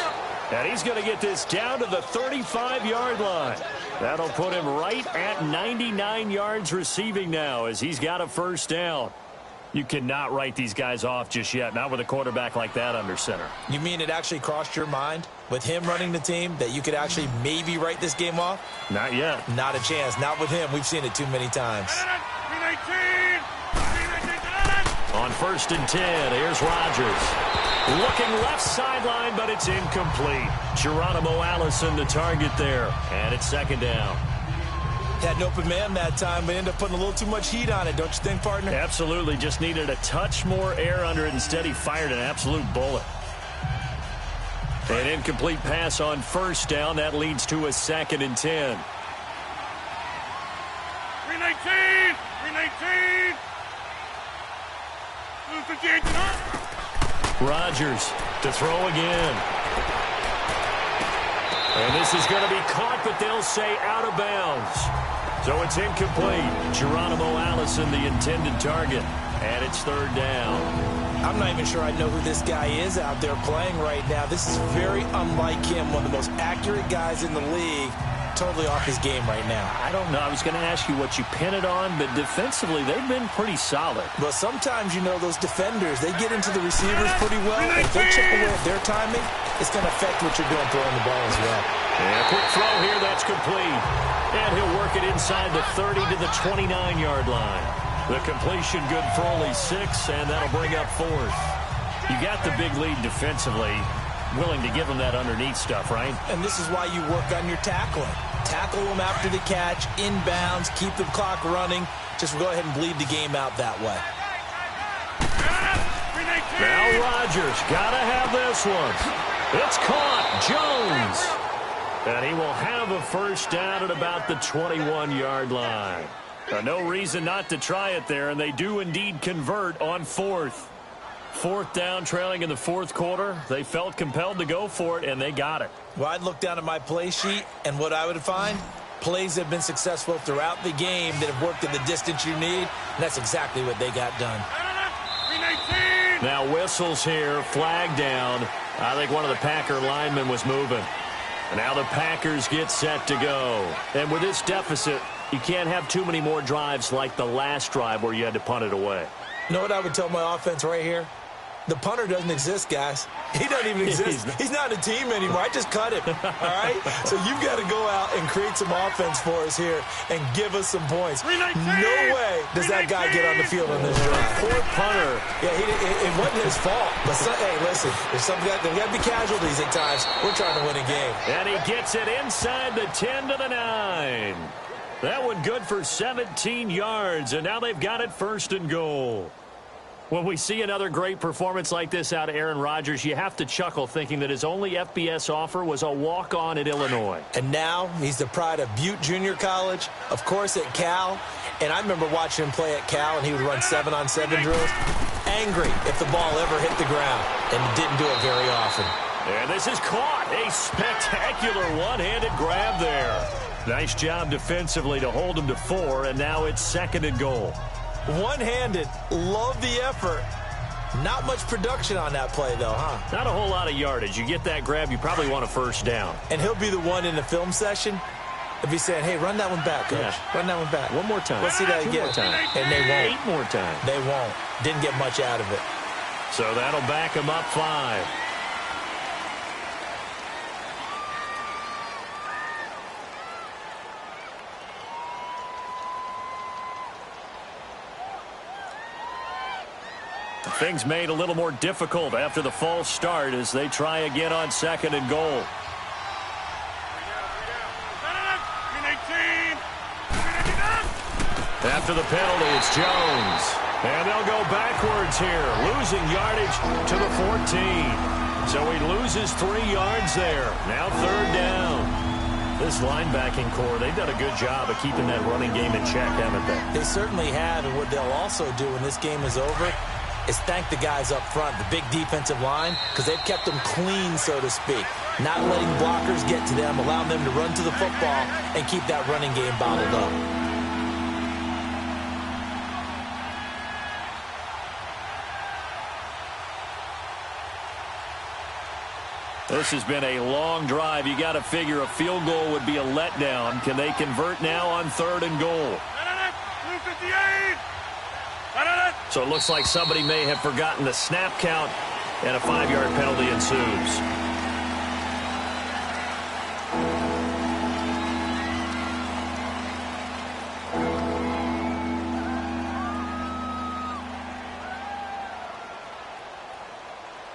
And he's going to get this down to the 35-yard line. That'll put him right at 99 yards receiving now as he's got a first down. You cannot write these guys off just yet, not with a quarterback like that under center. You mean it actually crossed your mind with him running the team that you could actually maybe write this game off? Not yet. Not a chance. Not with him. We've seen it too many times. On 1st and 10, here's Rodgers. Looking left sideline, but it's incomplete. Geronimo Allison the target there. And it's second down. Had an open man that time, but ended up putting a little too much heat on it, don't you think, partner? Absolutely. Just needed a touch more air under it. Instead, he fired an absolute bullet. An incomplete pass on first down. That leads to a 2nd and 10. 319! 319! Rodgers to throw again. And this is going to be caught, but they'll say out of bounds. So it's incomplete. Geronimo Allison, the intended target. And it's 3rd down. I'm not even sure I know who this guy is out there playing right now. This is very unlike him, one of the most accurate guys in the league. Totally off his game right now. I don't know. I was going to ask you what you pin it on, but defensively, they've been pretty solid. But sometimes, you know, those defenders, they get into the receivers pretty well. If they chip away at their timing, it's going to affect what you're doing throwing the ball as well. Yeah, quick throw here. That's complete. And he'll work it inside the 30 to the 29-yard line. The completion good for only 6, and that'll bring up 4th. You got the big lead defensively. Willing to give them that underneath stuff, right? And this is why you work on your tackling. Tackle them after the catch, inbounds, keep the clock running. Just go ahead and bleed the game out that way. Now Rodgers got to have this one. It's caught. Jones. And he will have a first down at about the 21-yard line. No reason not to try it there, and they do indeed convert on 4th. 4th down, trailing in the 4th quarter. They felt compelled to go for it, and they got it. Well, I'd look down at my play sheet, and what I would find, plays that have been successful throughout the game that have worked at the distance you need, and that's exactly what they got done. Now whistles here, flag down. I think one of the Packer linemen was moving. And now the Packers get set to go. And with this deficit, you can't have too many more drives like the last drive where you had to punt it away. You know what I would tell my offense right here? The punter doesn't exist, guys. He doesn't even exist. He's not a team anymore. I just cut him, all right? So you've got to go out and create some offense for us here and give us some points. No way does that guy get on the field on this drive. Poor punter. Yeah, it wasn't his fault. But, hey, listen, there's got to be casualties at times. We're trying to win a game. And he gets it inside the 10 to the 9. That one good for 17 yards, and now they've got it 1st and goal. When we see another great performance like this out of Aaron Rodgers, you have to chuckle thinking that his only FBS offer was a walk-on at Illinois. And now he's the pride of Butte Junior College, of course at Cal. And I remember watching him play at Cal, and he would run 7-on-7 drills. Angry if the ball ever hit the ground, and didn't do it very often. And this is caught. A spectacular one-handed grab there. Nice job defensively to hold him to 4, and now it's 2nd and goal. One-handed. Love the effort. Not much production on that play, though, huh? Not a whole lot of yardage. You get that grab, you probably want a first down. And he'll be the one in the film session if he's saying, hey, run that one back, coach. Yeah. Run that one back. One more time. Let's see that again. 2 more time. And they won't. 8 more times. They won't. Didn't get much out of it. So that'll back him up 5. Things made a little more difficult after the false start as they try again on 2nd and goal. After the penalty, it's Jones. And they'll go backwards here, losing yardage to the 14. So he loses 3 yards there. Now 3rd down. This linebacking core, they've done a good job of keeping that running game in check, haven't they? They certainly have, and what they'll also do when this game is over is thank the guys up front, the big defensive line, because they've kept them clean, so to speak. Not letting blockers get to them, allowing them to run to the football and keep that running game bottled up. This has been a long drive. You got to figure a field goal would be a letdown. Can they convert now on 3rd and goal? So it looks like somebody may have forgotten the snap count, and a 5-yard penalty ensues.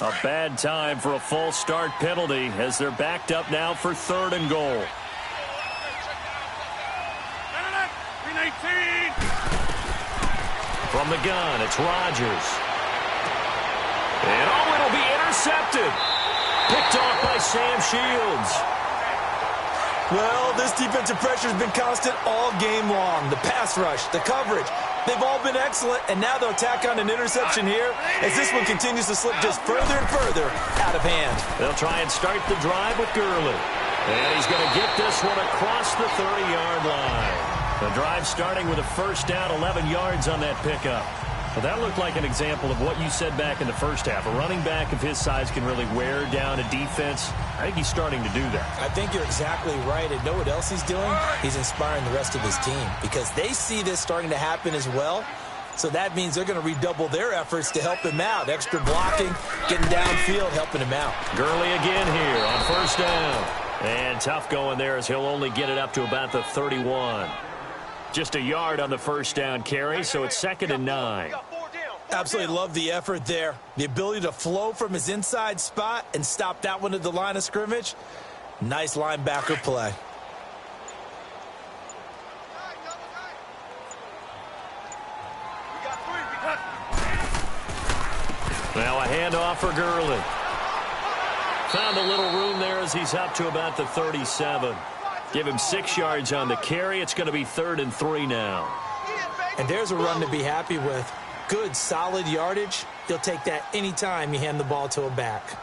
A bad time for a false start penalty as they're backed up now for 3rd and goal. From the gun, it's Rodgers. And it'll be intercepted. Picked off by Sam Shields. Well, this defensive pressure has been constant all game long. The pass rush, the coverage, they've all been excellent, and now they'll tack on an interception here as this one continues to slip just further and further out of hand. They'll try and start the drive with Gurley. And he's going to get this one across the 30-yard line. The drive starting with a 1st down, 11 yards on that pickup. Well, that looked like an example of what you said back in the first half. A running back of his size can really wear down a defense. I think he's starting to do that. I think you're exactly right. And know what else he's doing? He's inspiring the rest of his team because they see this starting to happen as well. So that means they're going to redouble their efforts to help him out. Extra blocking, getting downfield, helping him out. Gurley again here on 1st down. And tough going there as he'll only get it up to about the 31. Just a yard on the 1st down carry, so it's 2nd and 9. Absolutely love the effort there. The ability to flow from his inside spot and stop that one at the line of scrimmage. Nice linebacker play. Now a handoff for Gurley. Found a little room there as he's up to about the 37. Give him 6 yards on the carry. It's going to be 3rd and 3 now. And there's a run to be happy with. Good, solid yardage. He'll take that anytime you hand the ball to a back.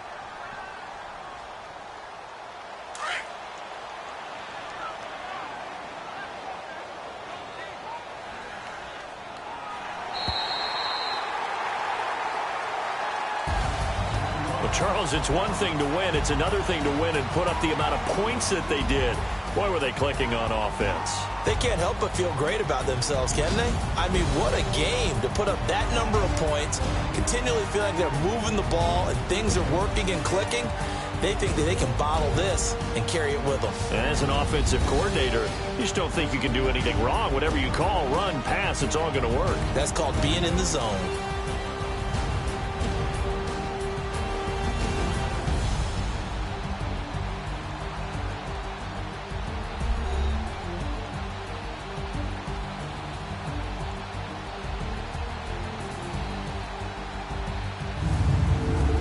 Well, Charles, it's one thing to win. It's another thing to win and put up the amount of points that they did. Boy, were they clicking on offense. They can't help but feel great about themselves, can they? I mean, what a game to put up that number of points, continually feel like they're moving the ball and things are working and clicking. They think that they can bottle this and carry it with them. As an offensive coordinator, you just don't think you can do anything wrong. Whatever you call, run, pass, it's all going to work. That's called being in the zone.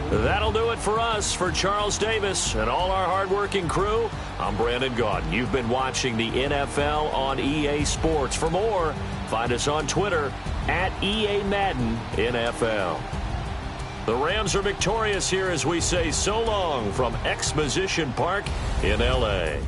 That'll do it for us. For Charles Davis and all our hardworking crew, I'm Brandon Gaudin. You've been watching the NFL on EA Sports. For more, find us on Twitter at EA Madden NFL. The Rams are victorious here as we say so long from Exposition Park in L.A.